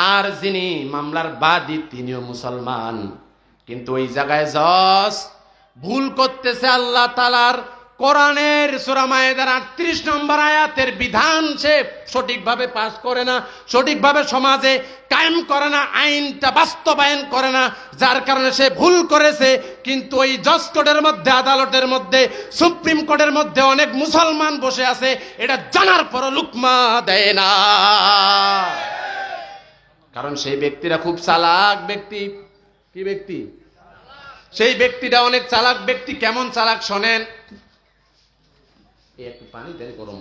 Speaker 1: আর যিনি মামলার বাদী তিনিও মুসলমান। কিন্তু ওই জায়গায় জজ ভুল করতেছে আল্লাহ তাআলার কোরআনের সূরা মায়েদার 38 নম্বর আয়াতের বিধান সে সঠিকভাবে পাশ করে না, সঠিকভাবে সমাজে কায়েম করে না, আইনটা বাস্তবায়ন করে না, যার কারণে সে ভুল করেছে। কিন্তু ওই জজ কোর্টের মধ্যে, আদালতের মধ্যে, সুপ্রিম কোর্টের মধ্যে অনেক মুসলমান বসে আছে, এটা জানার পরও লুকমা দেয় না, কারণ সেই ব্যক্তিরা খুব চালাক ব্যক্তি। কি ব্যক্তি? সেই ব্যক্তিটা অনেক চালাক ব্যক্তি। কেমন চালাক শোনেন, একটু পানি দেন গরম।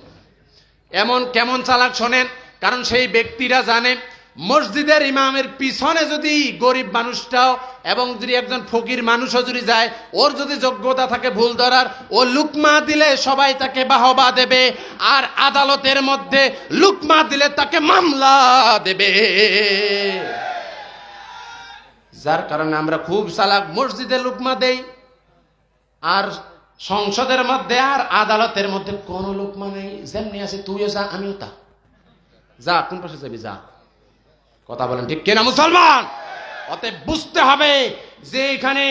Speaker 1: এমন কেমন চালাক শোনেন, কারণ সেই ব্যক্তিরা জানে মসজিদের ইমামের পিছনে যদি গরিব মানুষটাও এবং যদি একজন ফকির মানুষও যদি যায়, ওর যদি যোগ্যতা থাকে ভুল ধরার, ও লুকমা দিলে সবাই তাকে বাহবা দেবে, আর আদালতের মধ্যে লুকমা দিলে তাকে মামলা দেবে। যার কারণে আমরা খুব চালাক, মসজিদে লুকমা দেই, আর সংসদের মধ্যে আর আদালতের মধ্যে কোন লুকমা নেই। যেমনি আছে তুইও যা, আমিও তা। যা, কোন পাশে যাবি, যা। কথা বলেন ঠিক কিনা মুসলমান? অতএব বুঝতে হবে যে এখানে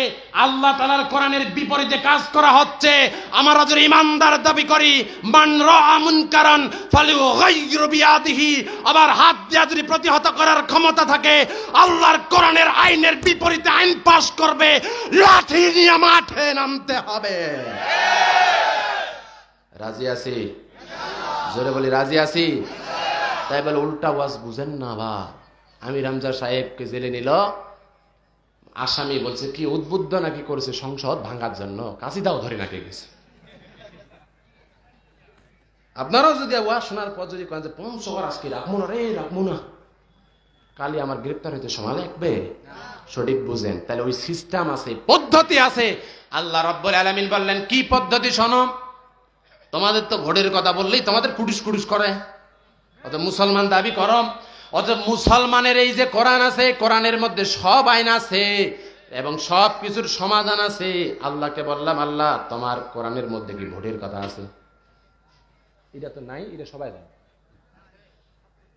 Speaker 1: আল্লাহ তাআলার কোরআনের বিপরীতে কাজ করা হচ্ছে। আমরা যদি ইমানদার দাবি করি, মান রাআ মুনকারান ফালিয়ুগাইয়িরু বিয়াদিহি, আবার হাত দিয়ে যদি প্রতিহত করার ক্ষমতা থাকে, আল্লাহর কোরআনের আইনের বিপরীতে আইন পাশ করবে, লাঠি নিয়ে মাঠে নামতে হবে। রাজি আছি? জোরে বলি রাজি আছি? তাই বলে উল্টা ওয়াজ বুঝেন না বা। আমি রামজা সাহেবকে জেলে নিল, আসামি বলছে কি উদ্বুদ্ধ নাকি করেছে সংসদ ভাঙার জন্য, কাশিদাও ধরে নাকি গেছে। আপনারাও যদি ওয়াজ শোনার পর যদি কেন যে পঞ্চগড় আজকে রাখবো না রে, রাখবো না, কালি আমার গ্রেপ্তার হইতে সময় লাগবে, সঠিক বুঝেন। তাহলে ওই সিস্টেম আছে, পদ্ধতি আছে। আল্লাহ রাব্বুল আলামিন বললেন কি পদ্ধতি শোনো। তোমাদের তো ভোটের কথা বললেই তোমাদের কুটুস কুটুস করে, অত মুসলমান দাবি করো। অত মুসলমানের এই যে কোরআন আছে, কোরআনের মধ্যে সব আইন আছে এবং সব কিছুর সমাধান আছে। আল্লাহকে বললাম, আল্লাহ তোমার কোরআনের মধ্যে কি ভোটের কথা আছে? এটা তো নাই, এটা সবাই জানে।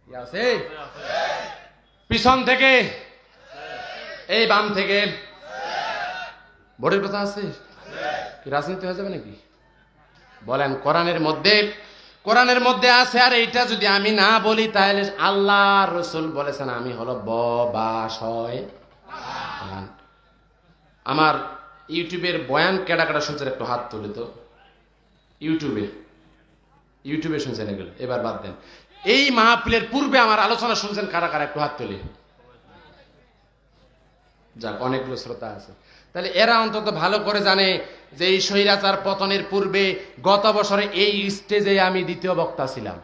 Speaker 1: আছে পিছন থেকে, এই বাম থেকে ভোটের কথা আছে? কি রাজনীতি হয়ে যাবে নাকি? বলেন কোরআনের মধ্যে আছে। আর এইটা যদি আমি না বলি তাহলে আল্লাহ রসুল বলেছেন আমি হলো বাশয়। আমার ইউটিউবের বয়ান কেডা কেডা শুনছেন একটু হাত তুলে তো। ইউটিউবে শুনছেন এগুলো, এবার বাদ দেন। এই মাহফিলের পূর্বে আমার আলোচনা শুনছেন কারা কারা একটু হাত তুলে। যাক, অনেকগুলো শ্রোতা আছে। তাহলে এরা অন্তত ভালো করে জানে যে এই স্বৈরাচার পতনের পূর্বে গত বছরে এই স্টেজে আমি দ্বিতীয় বক্তা ছিলাম।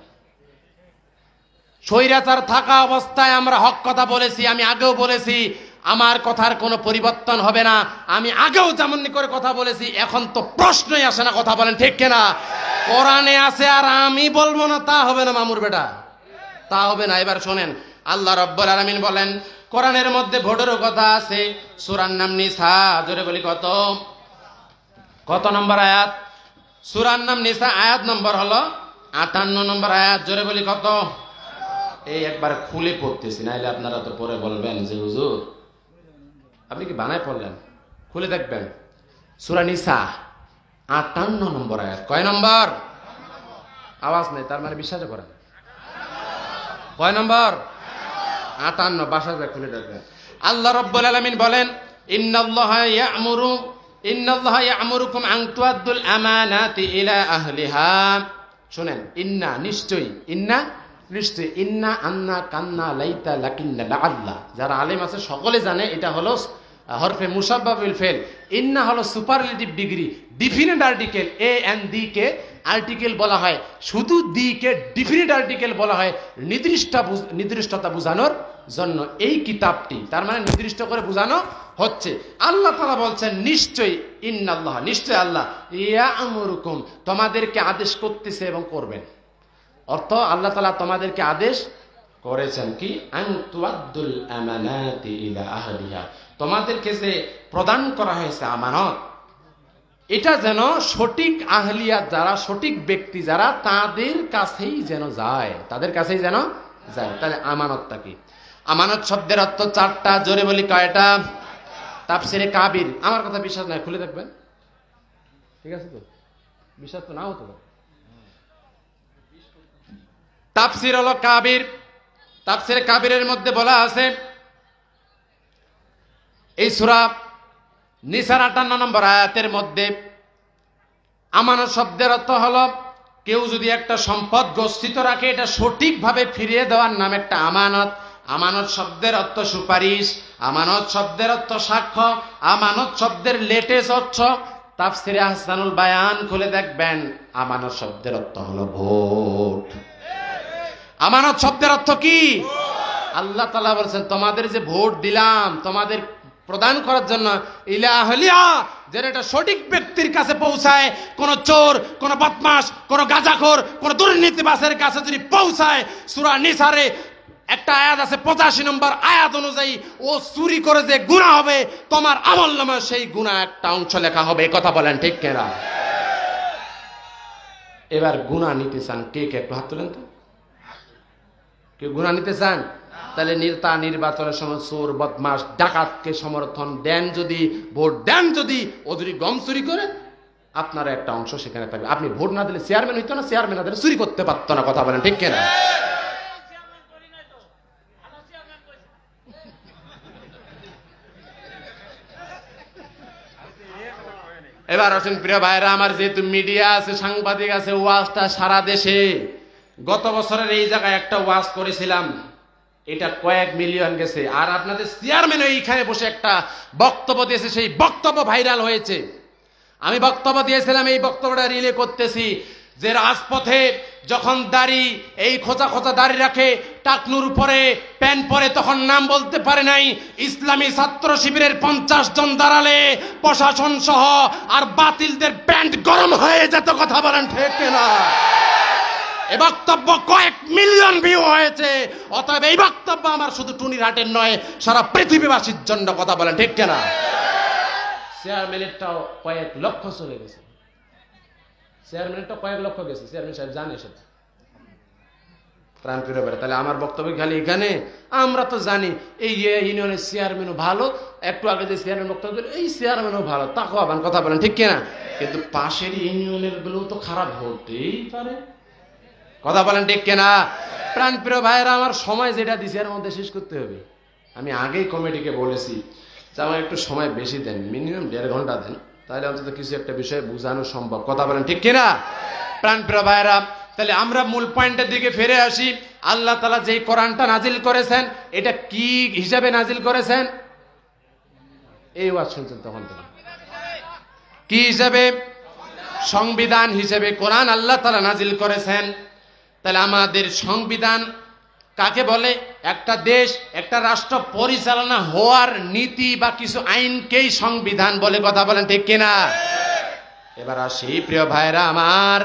Speaker 1: স্বৈরাচার থাকা অবস্থায় আমরা হক কথা বলেছি। আমি আগেও বলেছি আমার কথার কোনো পরিবর্তন হবে না। আমি আগেও যেমন করে কথা বলেছি, এখন তো প্রশ্নই আসে না। কথা বলেন ঠিক কিনা? কোরআনে আছে আর আমি বলবো না, তা হবে না মামুর বেটা, তা হবে না। এবার শোনেন, আল্লাহ রাব্বুল আলামিন বলেন কোরআনের মধ্যে ভোটেরও কথা আছে। সূরার নাম নিসা। জোরে বলি কত নম্বর আয়াত? সূরার নাম নিসা, আয়াত নম্বর হলো 58 নম্বর আয়াত। জোরে বলি কত? এই একবার খুলে পড়তেছি, নাইলে আপনারা তো পরে বলবেন যে হুজুর আপনি কি বানায় পড়লেন। খুলে দেখবেন সূরা নিসা 58 নম্বর আয়াত। কয় নম্বর? আওয়াজ নেই, তার মানে বিশ্বাস করেন। কয় নম্বর? 58। বাসা যায়, খুলে দেখবেন। আল্লাহ রাব্বুল আলামিন বলেন ইন্নাল্লাহা ইয়া'মুরুকুম আন তুআদ্দুল আমানাতি ইলা আহলিহা। শুনেন, নিশ্চয়ই, ইন্না আন্না কান্না লাইতা লাকিন্না লাআল্লাহ। যারা আলেম আছে সকলে জানে এটা হলো হরফে মুসাব্বাবিল ফেল। ইন্না হলো superlative degree, definite article. A and the কে আর্টিকেল বলা হয়, শুধু দি কে ডিফিনিট আর্টিকেল বলা হয় নির্দিষ্টতা বোঝানোর জন্য। এই কিতাবটি তার মানে নির্দিষ্ট করে বোঝানো হচ্ছে। আল্লাহ তাআলা বলছেন নিশ্চয়ই, ইন্নাল্লাহ, নিশ্চয় আল্লাহ, ইয়া'মুরুকুম, তোমাদেরকে আদেশ করতেছে এবং করবেন। অর্থ আল্লাহ তাআলা তোমাদেরকে আদেশ করেছেন কি? আন তুআদ্দুল আমানাতি ইলা আহলিহা, তোমাদেরকে যে প্রদান করা হয়েছে আমানত, এটা যেন সঠিক আহলিয়াত, যারা সঠিক ব্যক্তি যারা, তাদের কাছেই যেন যায়, তাদের কাছেই যেন যায়। তাহলে আমানতটা কি? আমানত শব্দের অর্থ 4টা। জোরে বলি কয়টা? তাফসিরে কাবির। আমার কথা বিশ্বাস নয়, খুলে দেখবেন, ঠিক আছে তো? বিশ্বাস তো নাও হতে পারে। তাফসির হলো কাবির, তাফসির কাবিরের মধ্যে বলা আছে এই সূরা নিসার 58 নম্বর আয়াতের মধ্যে আমানত শব্দের অর্থ হলো কেউ যদি একটা সম্পদ গচ্ছিত রাখে এটা সঠিকভাবে ফিরিয়ে দেওয়ার নাম একটা আমানত। আমানত শব্দের অর্থ সুপারিশ, আমানত শব্দের অর্থ সাক্ষ্য, আমানত শব্দের লেটেস্ট অর্থ তাফসিরে আহসানুল বায়ান খুলে দেখবেন আমানত শব্দের অর্থ হলো ভোট। আমানত শব্দের অর্থ কি? আল্লাহ তাআলা বলেছেন তোমাদের যে ভোট দিলাম তোমাদের প্রদান করার জন্য ইলা আহলিয়া, যেন এটা সঠিক ব্যক্তির কাছে পৌঁছায়। কোন চোর, কোন বদমাশ, কোন গাঁজাখোর, কোন দুর্নীতিবাজের কাছে যদি পৌঁছায়, সূরা নিসারে একটা আয়াত আছে 85 নম্বর আয়াত অনুযায়ী ও চুরি করে যে গুনাহ হবে তোমার আমলনামায় সেই গুনাহ একটা অংশ লেখা হবে। কথা বলেন ঠিক কিনা? এবার গুনাহ নিতে চান কে কে একটু হাত তুলেন তো। কেউ গুনাহ নিতে চান? তাহলে নির্বাচনের সময় চোর বদমাশ ডাকাতকে সমর্থন দেন, যদি ভোট দেন, যদি ও যদি গম চুরি করে আপনার একটা অংশ সেখানে থাকবে। আপনি ভোট না দিলে চেয়ারম্যান হইতো না, চেয়ারম্যান না দিলে চুরি করতে পারতো না। কথা বলেন ঠিক কিনা? এবার আসেন প্রিয় ভাইরা আমার, যেহেতু মিডিয়া আছে, সাংবাদিক আছে, ওয়াজটা সারা দেশে। গত বছরের এই জায়গায় একটা ওয়াজ করেছিলাম, এটা কয়েক মিলিয়ন গেছে। আর আপনাদের চেয়ারম্যান এইখানে বসে একটা বক্তব্য দিয়েছে, সেই বক্তব্য ভাইরাল হয়েছে। আমি বক্তব্য দিয়েছিলাম, এই বক্তব্যটা রিলে করতেছি যে রাজপথে যখন দাড়ি এই খোঁচা খোঁচা দাড়ি রাখে, টাকনুর উপরে প্যান্ট পরে, তখন নাম বলতে পারে নাই। ইসলামী ছাত্র শিবিরের 50 জন দাঁড়ালে প্রশাসন সহ আর বাতিলদের প্যান্ট গরম হয়ে যেত। কথা বলেন ঠিক কিনা? এই বক্তব্য কয়েক মিলিয়ন ভিউ হয়েছে। অতএব এই বক্তব্য আমার শুধু টুনিরহাটের নয়, সারা পৃথিবীবাসীর জন্য। কথা বলেন ঠিক কিনা? চেয়ারম্যানেরটাও কয়েক লক্ষ চলে গেছে, চেয়ারম্যানেরটা কয়েক লক্ষ গেছে, চেয়ারম্যান সাহেব জানে সেটা। প্রাণ প্রিয় ভাই, তাহলে আমার বক্তব্য খালি এখানে? আমরা তো জানি এই ইউনিয়নের চেয়ারম্যানও ভালো, একটু আগে যে চেয়ারম্যান বক্তব্য দিল এই চেয়ারম্যানও ভালো, তাকে আবার কথা বলেন ঠিক কিনা? কিন্তু পাশের ইউনিয়নের গুলোও তো খারাপ হতেই পারে। কথা বলেন ঠিক কিনা? প্রাণ প্রিয় ভাইয়েরা আমার, সময় যেটা দিছে এর মধ্যে শেষ করতে হবে। আমি আগেই কমিটিকে বলেছি যে আমার একটু সময় বেশি দেন, মিনিমাম 1.5 ঘন্টা দেন, তাহলে অন্তত কিছু একটা বিষয় বোঝানো সম্ভব। কথা বলেন ঠিক কিনা? প্রাণ প্রিয় ভাইয়েরা, তাহলে আমরা মূল পয়েন্টের দিকে ফিরে আসি। আল্লাহ তাআলা যেই কোরআনটা নাজিল করেছেন, এটা কি হিসাবে নাজিল করেছেন? এই ওয়াজ শুনছেন তখন থেকে, কি হিসাবে? সংবিধান হিসেবে কোরআন আল্লাহ তাআলা নাজিল করেছেন। তাহলে আমাদের সংবিধান কাকে বলে? একটা দেশ, একটা রাষ্ট্র পরিচালনা হওয়ার নীতি বা কিছু আইনকেই সংবিধান বলে। কথা বলেন ঠিক কিনা? এবার আসি প্রিয় ভাইরা আমার,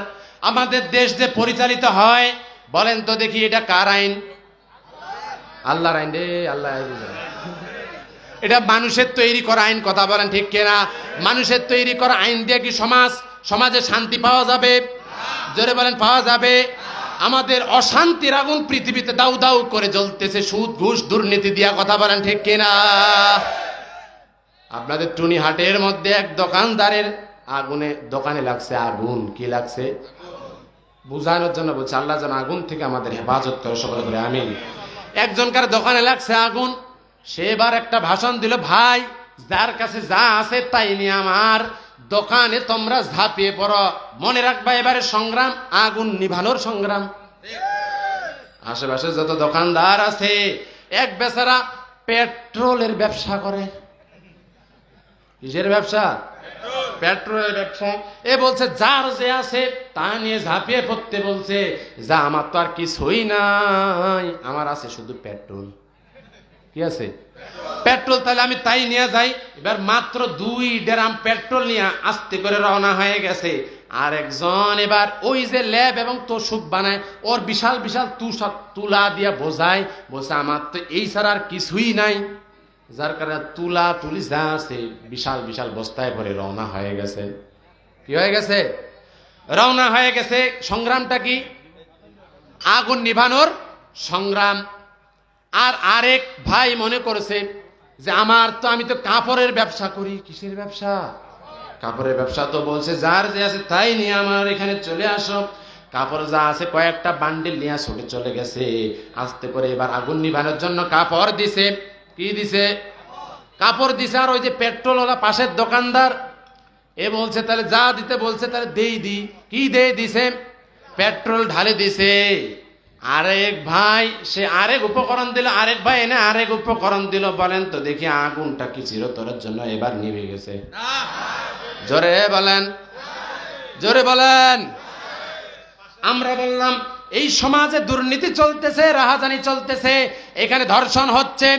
Speaker 1: আমাদের দেশ যে পরিচালিত হয়, বলেন তো দেখি এটা কার আইন? আল্লাহর আইন রে, আল্লাহ। এটা মানুষের তৈরি করা আইন। কথা বলেন ঠিক কিনা? মানুষের তৈরি করা আইন দিয়ে কি সমাজে শান্তি পাওয়া যাবে? জোরে বলেন, পাওয়া যাবে? আমাদের অশান্তির আগুন পৃথিবীতে দাউ দাউ করে জ্বলতেছে সুদ ঘুষ দুর্নীতি দিয়া। কথা বলেন ঠিক কিনা? আপনাদের টুনিহাটের মধ্যে এক দোকানদারের দোকানে লাগছে আগুন। কি লাগছে? বুঝানোর জন্য বলছে, আল্লাহ যেন আগুন থেকে আমাদের হেফাজত করে, সকলে বলে আমিন। একজনকার দোকানে লাগছে আগুন, সে এবার একটা ভাষণ দিল, ভাই যার কাছে যা আছে তাই নিয়ে আমার দোকানে তোমরা ঝাঁপিয়ে পড়ো। মনে রাখবা এবারে সংগ্রাম আগুন নিভানোর সংগ্রাম। আশেপাশে যত দোকানদার আছে, এক বেচারা পেট্রোলের ব্যবসা করে। কিসের ব্যবসা? পেট্রোলের ব্যবসা। এ বলছে যার যে আছে তা নিয়ে ঝাঁপিয়ে পড়তে বলছে, যা আমার তো আর কিছুই নাই, আমার আছে শুধু পেট্রোল। কি আছে? পেট্রোল। তাহলে আমি তাই নিয়ে যাই। এবার মাত্র 2 ড্রাম পেট্রোল নিয়ে আস্তে করে রওনা হয়ে গেছে। আর একজন এবার ওই যে ল্যাব এবং তোষক বানায়, ওর বিশাল বিশাল তুলা দিয়ে বোঝায়, বলছে আমার তো এই ছাড়া আর কিছুই নাই। যার কারণে তুলা তুলি যা আছে বিশাল বিশাল বস্তায় ভরে রওনা হয়ে গেছে। কি হয়ে গেছে? রওনা হয়ে গেছে। সংগ্রামটা কি? আগুন নিভানোর সংগ্রাম। আর আরেক ভাই মনে করেছে যে আমি তো কাপড়ের ব্যবসা করি। কিসের ব্যবসা? কাপড়ের ব্যবসা তো বলছে যার যে আছে তাই নিয়ে আমার এখানে চলে আসো। কাপড় যা আছে কয়েকটা বান্ডিল নিয়ে ছুটে চলে গেছে। আস্তে করে এবার আগুন নিভানোর জন্য কাপড় দিছে। কি দিছে? কাপড় দিছে। আর ওই যে পেট্রোলওয়ালা পাশের দোকানদার এ বলছে তাহলে যা দিতে বলছে তাহলে দেই দি। কি দেই দিছে? পেট্রোল ঢালে দিছে। আরেক ভাই সে আরেক উপকরণ দিল, আরেক ভাই এনে আরেক উপকরণ দিল। বলেন তো দেখি আগুনটা কি চিরতরের জন্য এবার নিভে গেছে? জোরে বলেন, জোরে বলেন। আমরা বললাম এই সমাজে দুর্নীতি চলতেছে, রাহাজানি চলতেছে, এখানে ধর্ষণ হচ্ছে।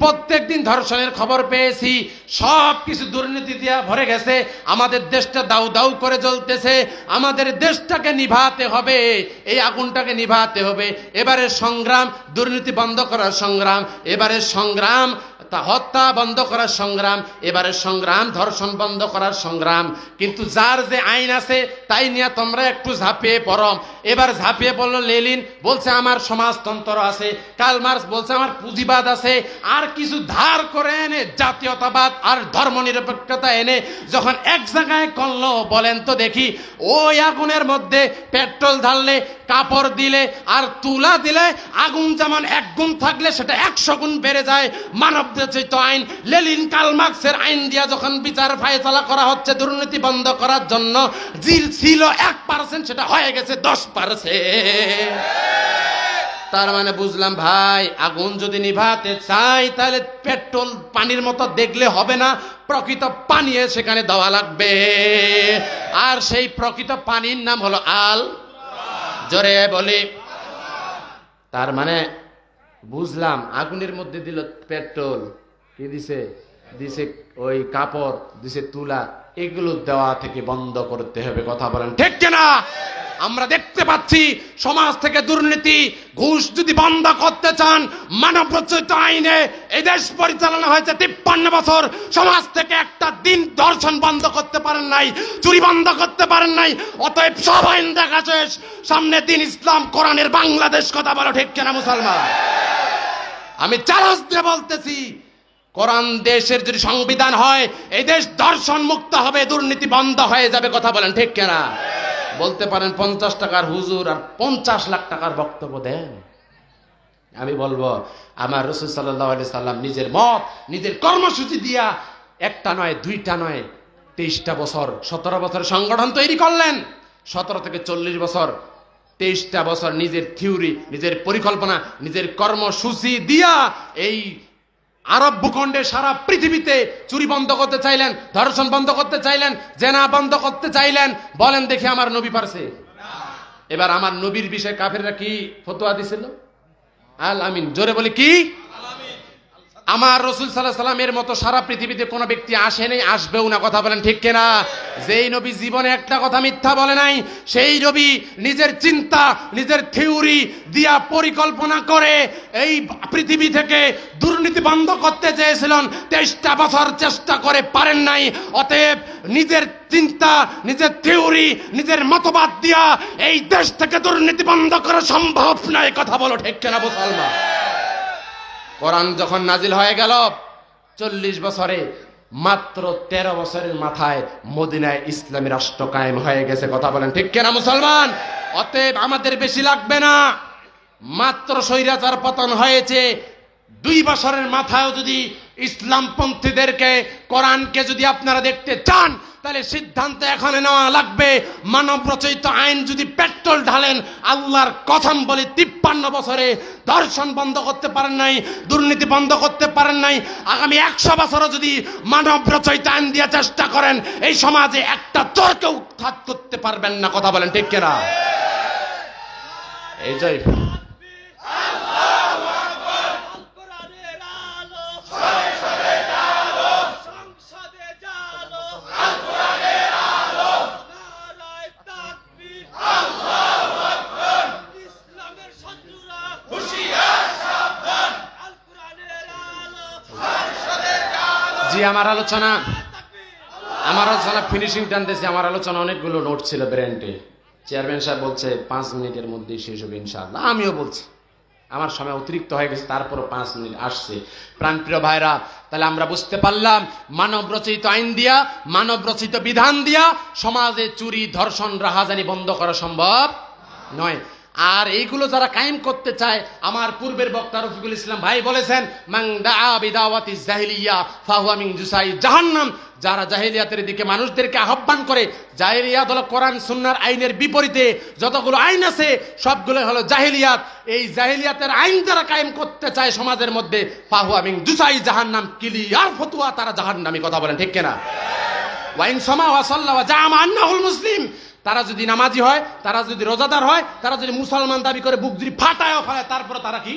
Speaker 1: প্রত্যেক দিন ধর্ষণের খবর পেয়েছি। সব কিছু দুর্নীতি দিয়া ভরে গেছে। আমাদের দেশটা দাউ দাউ করে জ্বলতেছে। আমাদের দেশটাকে নিভাতে হবে, এই আগুনটাকে নিভাতে হবে। এবারে সংগ্রাম দুর্নীতি বন্ধ করার সংগ্রাম, এবারে সংগ্রাম হত্যা বন্ধ করার সংগ্রাম, এবারে সংগ্রাম ধর্ষণ বন্ধ করার সংগ্রাম। কিন্তু যার যে আইন আছে তাই নিয়ে তোমরা একটু ঝাঁপিয়ে পড়ো। এবার ঝাঁপিয়ে পড়লো লেনিন, বলছে আমার সমাজতন্ত্র আছে। কার্ল মার্কস বলছে আমার পুঁজিবাদ আছে। আর কিছু ধার করে এনে জাতীয়তাবাদ আর ধর্মনিরপেক্ষতা এনে যখন এক জায়গায় করলো, বলেন তো দেখি ওই আগুনের মধ্যে পেট্রোল ঢাললে, কাপড় দিলে আর তুলা দিলে আগুন যেমন 1 গুণ থাকলে সেটা 100 গুণ বেড়ে যায়। মানবরচিত আইন লেনিন কার্ল মার্কসের আইন দিয়া যখন বিচার ফায়সালা করা হচ্ছে দুর্নীতি বন্ধ করার জন্য, জিল ছিল 1%, সেটা হয়ে গেছে 10%। তার মানে বুঝলাম ভাই, আগুন যদি নিভাতে চাই তাহলে পেট্রোল পানির মতো দেখলে হবে না, প্রকৃত পানি সেখানে দেওয়া লাগবে। আর সেই প্রকৃত পানির নাম হলো আল। জোরে বলি। তার মানে বুঝলাম আগুনের মধ্যে দিল পেট্রোল, কি দিছে? দিছে ওই কাপড়, দিছে তুলা। এগুলো দেওয়া থেকে বন্ধ করতে হবে। কথা বলেন ঠিক কিনা? আমরা দেখতে পাচ্ছি সমাজ থেকে দুর্নীতি, ঘুষ যদি বন্ধ করতে চান, মানবরচিত আইনে এই দেশ পরিচালনা হয়েছে 53 বছর। সমাজ থেকে একটা দিন ধর্ষণ বন্ধ করতে পারেন নাই, চুরি বন্ধ করতে পারেন নাই। অতএব সব আইন দেখা শেষ, সামনে দিন ইসলাম কোরআনের বাংলাদেশ। কথা বলো ঠিক কিনা মুসলমান? আমি চ্যালেঞ্জ দিয়ে বলতেছি, কোরআন দেশের যদি সংবিধান হয় এই দেশ ধর্ষণ মুক্ত হবে, দুর্নীতি বন্ধ হয়ে যাবে। কথা বলেন ঠিক কিনা? বলতে পারেন 50 টাকার হুজুর আর 50 লাখ টাকার বক্তব্য দেন। আমি বলবো আমার রাসূল সাল্লাল্লাহু আলাইহি সাল্লাম নিজের মত, নিজের কর্মসূচি দিয়া একটা নয়, দুইটা নয়, 23টা বছর, 17 বছর সংগঠন তৈরি করলেন। 17 থেকে 40 বছর, 23টা বছর নিজের থিওরি, নিজের পরিকল্পনা, নিজের কর্মসূচি দিয়া এই আরব ভূখণ্ডে সারা পৃথিবীতে চুরি বন্ধ করতে চাইলেন, ধর্ষণ বন্ধ করতে চাইলেন, জেনা বন্ধ করতে চাইলেন। বলেন দেখি আমার নবী পারছে? এবার আমার নবীর বিষয়ে কাফেররা কি ফতোয়া দিছিল? আল আমিন। জোরে বলি কি? আমার রাসূল সাল্লাল্লাহু আলাইহি সাল্লামের মতো সারা পৃথিবীতে কোনো ব্যক্তি আসেনি, আসবেও না। কথা বলেন ঠিক কিনা? যেই নবী জীবনে একটা কথা মিথ্যা বলে নাই, সেই নবী নিজের চিন্তা, নিজের থিওরি দিয়া পরিকল্পনা করে এই পৃথিবী থেকে দুর্নীতি বন্ধ করতে চেয়েছিলেন। 23টা বছর চেষ্টা করে পারেন নাই। অতএব নিজের চিন্তা, নিজের থিওরি, নিজের মতবাদ দিয়া এই দেশ থেকে দুর্নীতি বন্ধ করা সম্ভব নয়। কথা বলো ঠিক কিনা মুসলমান? কোরআন যখন নাজিল হয়ে গেল 40 বছরে, মাত্র 13 বছরের মাথায় মদিনায় ইসলামী রাষ্ট্র কায়েম হয়ে গেছে। কথা বলেন ঠিক কিনা মুসলমান? অতএব আমাদের বেশি লাগবে না, মাত্র স্বৈরাচার পতন হয়েছে। 2 বছরের মাথায়ও যদি ইসলামপন্থীদেরকে, কোরআনকে যদি আপনারা দেখতে চান, তাহলে সিদ্ধান্ত এখানে নেওয়া লাগবে। মানব রচিত আইন যদি পেট্রোল ঢালেন, আল্লাহর কসম বলি 53 বছরে ধর্ষণ বন্ধ করতে পারেন নাই, দুর্নীতি বন্ধ করতে পারেন নাই। আগামী 100 বছরও যদি মানব রচিত আইন দিয়ে চেষ্টা করেন, এই সমাজে একটা চোরকেও উৎখাত করতে পারবেন না। কথা বলেন ঠিক কিনা? এই যে আমার আলোচনা ফিনিশিং টানতেছি। আমার আলোচনা অনেকগুলো নোট ছিল ব্রেন্টে। চেয়ারম্যান সাহেব বলছে 5 মিনিটের মধ্যেই শেষ হবে ইনশাআল্লাহ। আমিও বলছি আমার সময় অতিরিক্ত হয়ে গেছে, তারপরও 5 মিনিট আসছে। প্রাণপ্রিয় ভাইরা, তাহলে আমরা বুঝতে পারলাম মানব রচিত আইন দিয়া, মানব রচিত বিধান দিয়া সমাজে চুরি, ধর্ষণ, রাহাজানি বন্ধ করা সম্ভব নয়। আর এইগুলো যারা কায়েম করতে চায়, আমার পূর্বের বক্তা রফিকুল ইসলাম ভাই বলেছেন, মান দাআ বিদাওয়াতিজ জাহিলিয়া ফাহুয়া মিন জুসাই জাহান্নাম। যারা জাহিলিয়াতের দিকে মানুষদেরকে আহ্বান করে, জাহিলিয়াত হলো কোরআন সুন্নাহর আইনের বিপরীতে যতগুলো আইন আছে সবগুলো হলো জাহিলিয়াত। এই জাহিলিয়াতের আইন যারা কায়েম করতে চায় সমাজের মধ্যে, ফাহুয়া মিন জুসাই জাহান্নাম, ক্লিয়ার ফতোয়া, তারা জাহান্নামী। কথা বলেন ঠিক কিনা? ওয়া ইন সামা ওয়া সাল্লা ওয়া জামা আন্নাহুল মুসলিম, তারা যদি নামাজি হয়, তারা যদি রোজাদার হয়, তারা যদি মুসলমান দাবি করে বুক যদি ফাটায়ও ফেলে, তারপরে তারা কি?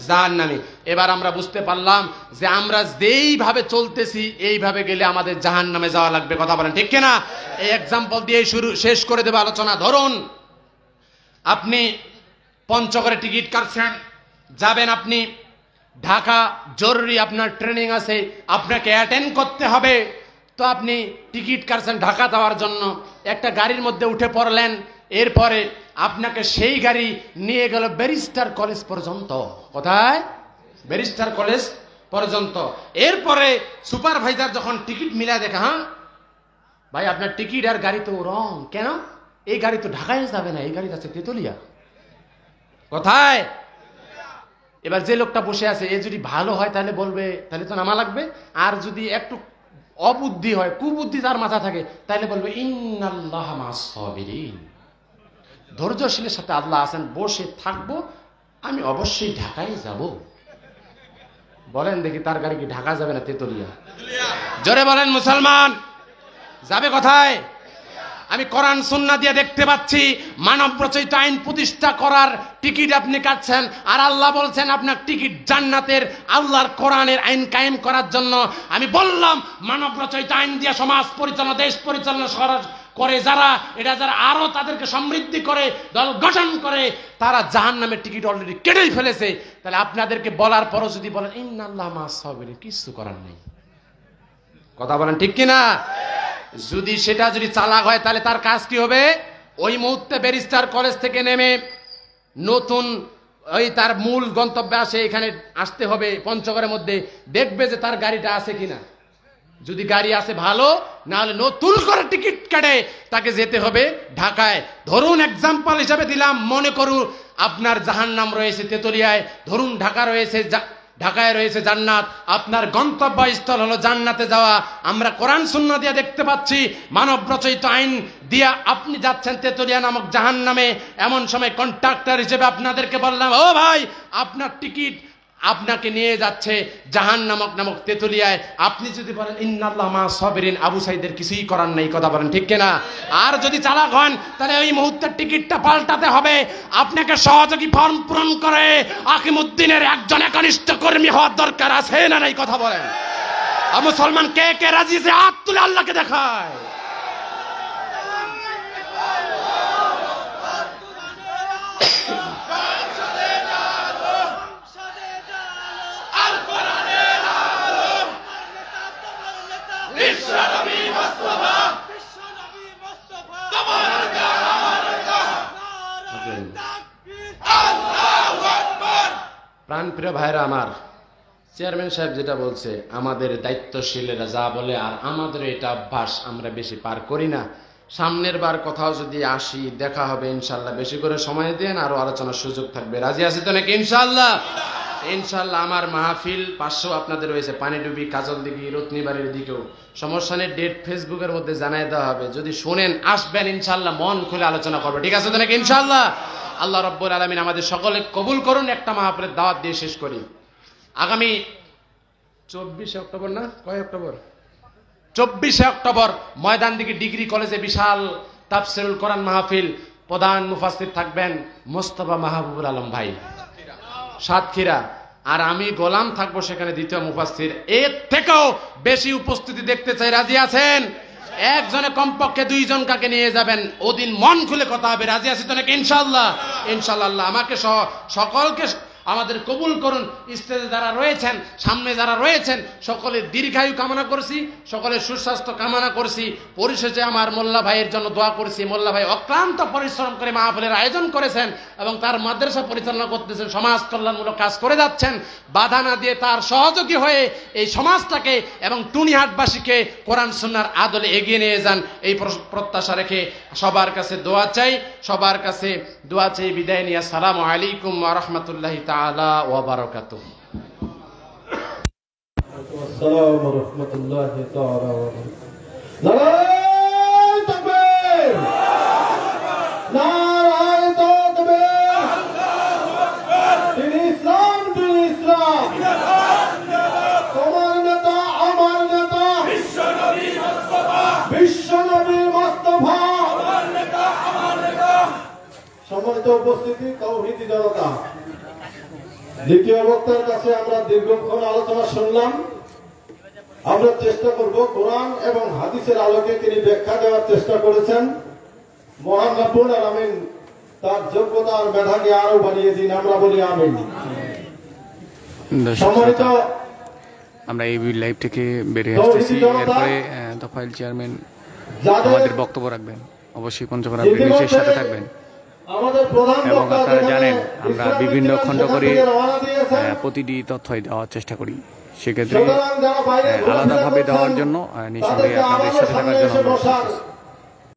Speaker 1: জাহান্নামী। এবার আমরা বুঝতে পারলাম যে আমরা যেইভাবে চলতেছি এইভাবে গেলে আমাদের জাহান্নামে যাওয়া লাগবে। কথা বলেন ঠিক কিনা? এই এক্সাম্পল দিয়ে শেষ করে দেব আলোচনা। ধরুন আপনি পঞ্চগড়ে টিকিট কাটছেন, যাবেন আপনি ঢাকা, জরুরি আপনার ট্রেনিং আছে, আপনাকে অ্যাটেন্ড করতে হবে। তো আপনি টিকিট কাটছেন ঢাকা যাওয়ার জন্য, একটা গাড়ির মধ্যে উঠে পড়লেন, এরপরে আপনাকে সেই গাড়ি নিয়ে গেল ব্যারিস্টার কলেজ পর্যন্ত। কোথায়? ব্যারিস্টার কলেজ পর্যন্ত। এরপরে সুপারভাইজার যখন টিকিট মিলায় দেখে, হ্যাঁ ভাই আপনার টিকিট আর গাড়ি তো রং, কেন? এই গাড়ি তো ঢাকায় যাবে না, এই গাড়ি যাচ্ছে তেতুলিয়া। কোথায়? এবার যে লোকটা বসে আছে, এ যদি ভালো হয় তাহলে বলবে তাহলে তো নামা লাগবে, আর যদি একটু অবুদ্ধি হয়, কুবুদ্ধি তার মাথা থাকে, তাহলে বলবে ইন্নাল্লাহা মা'আস সাবিরিন, ধৈর্যশীলের সাথে আল্লাহ আছেন, বসে থাকবো, আমি অবশ্যই ঢাকায় যাব। বলেন দেখি তার গাড়ি কি ঢাকা যাবে না তেতুলিয়া? জোরে বলেন মুসলমান, যাবে কোথায়? আমি কোরআন সুন্নাহ দিয়ে দেখতে পাচ্ছি মানব রচিত আইন প্রতিষ্ঠা করার টিকিট আপনি কাটছেন, আর আল্লাহ বলছেন আপনার টিকিট জান্নাতের, আল্লাহর কোরআনের আইন কায়েম করার জন্য। আমি বললাম মানব রচিত আইন দিয়ে সমাজ পরিচালনা, দেশ পরিচালনা করে যারা, এটা যারা আরো তাদেরকে সমৃদ্ধি করে, দল গঠন করে, তারা জাহান্নামের টিকিট অলরেডি কেটেই ফেলেছে। তাহলে আপনাদেরকে বলার পরও যদি বলেন ইন্নাল্লাহা মা'আস সাবিরিন, কিছু করার নেই। কথা বলেন ঠিক কিনা? যদি সেটা যদি চালাক হয় তাহলে তার কাজ কি হবে? ওই মুহূর্তে ব্যারিস্টার কলেজ থেকে নেমে নতুন ওই তার মূল গন্তব্যে আসে, এখানে আসতে হবে পঞ্চগড়ের মধ্যে, দেখবে যে তার গাড়িটা আছে কিনা। যদি গাড়ি আছে ভালো, না হলে নতুন করে টিকিট কাটে তাকে যেতে হবে ঢাকায়। ধরুন এক্সাম্পল হিসাবে দিলাম, মনে করুন আপনার জাহান্নাম রয়েছে তেতুলিয়ায়, ধরুন ঢাকায় রয়েছে জান্নাত, আপনার গন্তব্যস্থল হলো জান্নাতে যাওয়া। আমরা কোরআন সুন্নাহ দিয়ে দেখতে পাচ্ছি মানব রচিত আইন দিয়া আপনি যাচ্ছেন তেতুলিয়া নামক জাহান্নামে। এমন সময় কন্ট্রাক্টর হিসেবে আপনাদেরকে বললাম, ও ভাই আপনার টিকিট আপনাকে নিয়ে যাচ্ছে জাহান্নাম নামক তেতুলিয়ায়। আপনি যদি বলেন ইন্নাল্লাহা মা'আস সাবিরিন, আবু সাইদের কিছুই করার নেই। কথা বলেন ঠিক কিনা? আর যদি চালাক হন তাহলে ওই মুহূর্তে টিকিটটা পাল্টাতে হবে, আপনাকে সহযোগী ফর্ম পূরণ করে আকিমউদ্দিনের একজন একনিষ্ঠ কর্মী হওয়ার দরকার আছে না নাই? কথা বলেন। মুসলমান কে কে রাজি আছে? হাত তুলে আল্লাহকে দেখায়। প্রাণপ্রিয় ভাইরা আমার, চেয়ারম্যান সাহেব যেটা বলছে, আমাদের দায়িত্বশীলেরা যা বলে, আর আমাদের এটা অভ্যাস, আমরা বেশি পার করি না। সামনের বার কোথাও যদি আসি দেখা হবে ইনশাল্লাহ। বেশি করে সময় দেন, আরো আলোচনার সুযোগ থাকবে। রাজি আছে তো নাকি? ইনশাল্লাহ। ইনশাল্লাহ আমার মাহফিল 500 আপনাদের রয়েছে, পানিডুবি, কাজলদিঘি, রত্নীবাড়ির দিকেও। সমস্যা নেই, ডেট ফেসবুকের মধ্যে জানাই দেওয়া হবে। যদি শোনেন আসবেন ইনশাল্লাহ, মন খুলে আলোচনা করবো। ঠিক আছে তো নাকি? ইনশাল্লাহ। আল্লাহ রাব্বুল আলামিন আমাদের সকলে কবুল করুন। একটা মাহফিলের দাওয়াত দিয়ে শেষ করি। আগামী 24 অক্টোবর, না কয় অক্টোবর? 24 অক্টোবর ময়দানদিঘি ডিগ্রি কলেজে বিশাল তাফসিরুল কোরআন মাহফিল। প্রধান মুফাসসির থাকবেন মোস্তফা মাহবুবুল আলম ভাই, সাতক্ষীরা। আর আমি গোলাম থাকবো সেখানে দ্বিতীয় মুফাসসির। এর থেকেও বেশি উপস্থিতি দেখতে চাই। রাজি আছেন? একজনে কমপক্ষে 2 জন কাকে নিয়ে যাবেন, ওদিন মন খুলে কথা হবে। রাজি আছি তো নাকি? ইনশাআল্লাহ। ইনশাআল্লাহ আমাকে সকলকে আমাদের কবুল করুন। স্টেজে যারা রয়েছেন, সামনে যারা রয়েছেন, সকলের দীর্ঘায়ু কামনা করছি, সকলের সুস্বাস্থ্য কামনা করছি। পরিশেষে আমার মোল্লা ভাইয়ের জন্য দোয়া করছি। মোল্লা ভাই অক্লান্ত পরিশ্রম করে মাহফিলের আয়োজন করেছেন এবং তার মাদ্রাসা পরিচালনা করতেছেন, সমাজ কল্যাণমূলক কাজ করে যাচ্ছেন। বাধা না দিয়ে তার সহযোগী হয়ে এই সমাজটাকে এবং টুনিহাটবাসীকে কোরআন সুন্নাহর আদলে এগিয়ে নিয়ে যান, এই প্রত্যাশা রেখে সবার কাছে দোয়া চাই, সবার কাছে দোয়া চাই। বিদায় নিয়ে আসসালামু আলাইকুম ওয়া রাহমাতুল্লাহি তাআলা ওয়া বারাকাতুহু।
Speaker 2: আসসালামু আলাইকুম ওয়া রাহমাতুল্লাহি তাআলা ওয়া বারাকাতুহু। নারায়ে তাকবীর, নারায়ে তাকবীর, আল্লাহু আকবার। দিন ইসলাম, দিন ইসলাম, তোমার নেতা আমার নেতা বিশ্বনবী মুস্তাফা, বিশ্বনবী মুস্তাফা আমার নেতা আমার নেতা। সম্মানিত উপস্থিতি, তাওহীদি জনতা, দ্বিতীয় বক্তার কাছে আমরা দীর্ঘক্ষণ আলোচনা শুনলাম। আমরা চেষ্টা করব কোরআন এবং হাদিসের আলোকে তিনি ব্যাখ্যা দেওয়ার চেষ্টা করেছেন। মহান রব্বুল আলামিন তার যোগ্যতা আর মেধাকে আরো বাড়িয়ে দিন, আমরা বলি আমিন। সম্মানিত,
Speaker 3: আমরা এই লাইভ থেকে বেরিয়ে আসতেছি, এরপরে তোফায়েল চেয়ারম্যান আমাদের বক্তব্য রাখবেন। অবশ্যই পঞ্চগড় বিবিসির সাথে থাকবেন। এবং আপনারা জানেন আমরা বিভিন্ন খণ্ড করে প্রতিটি তথ্যই দেওয়ার চেষ্টা করি, সেক্ষেত্রে আলাদাভাবে দেওয়ার জন্য নিঃসন্দেহে আপনাদের সাথে থাকার জন্য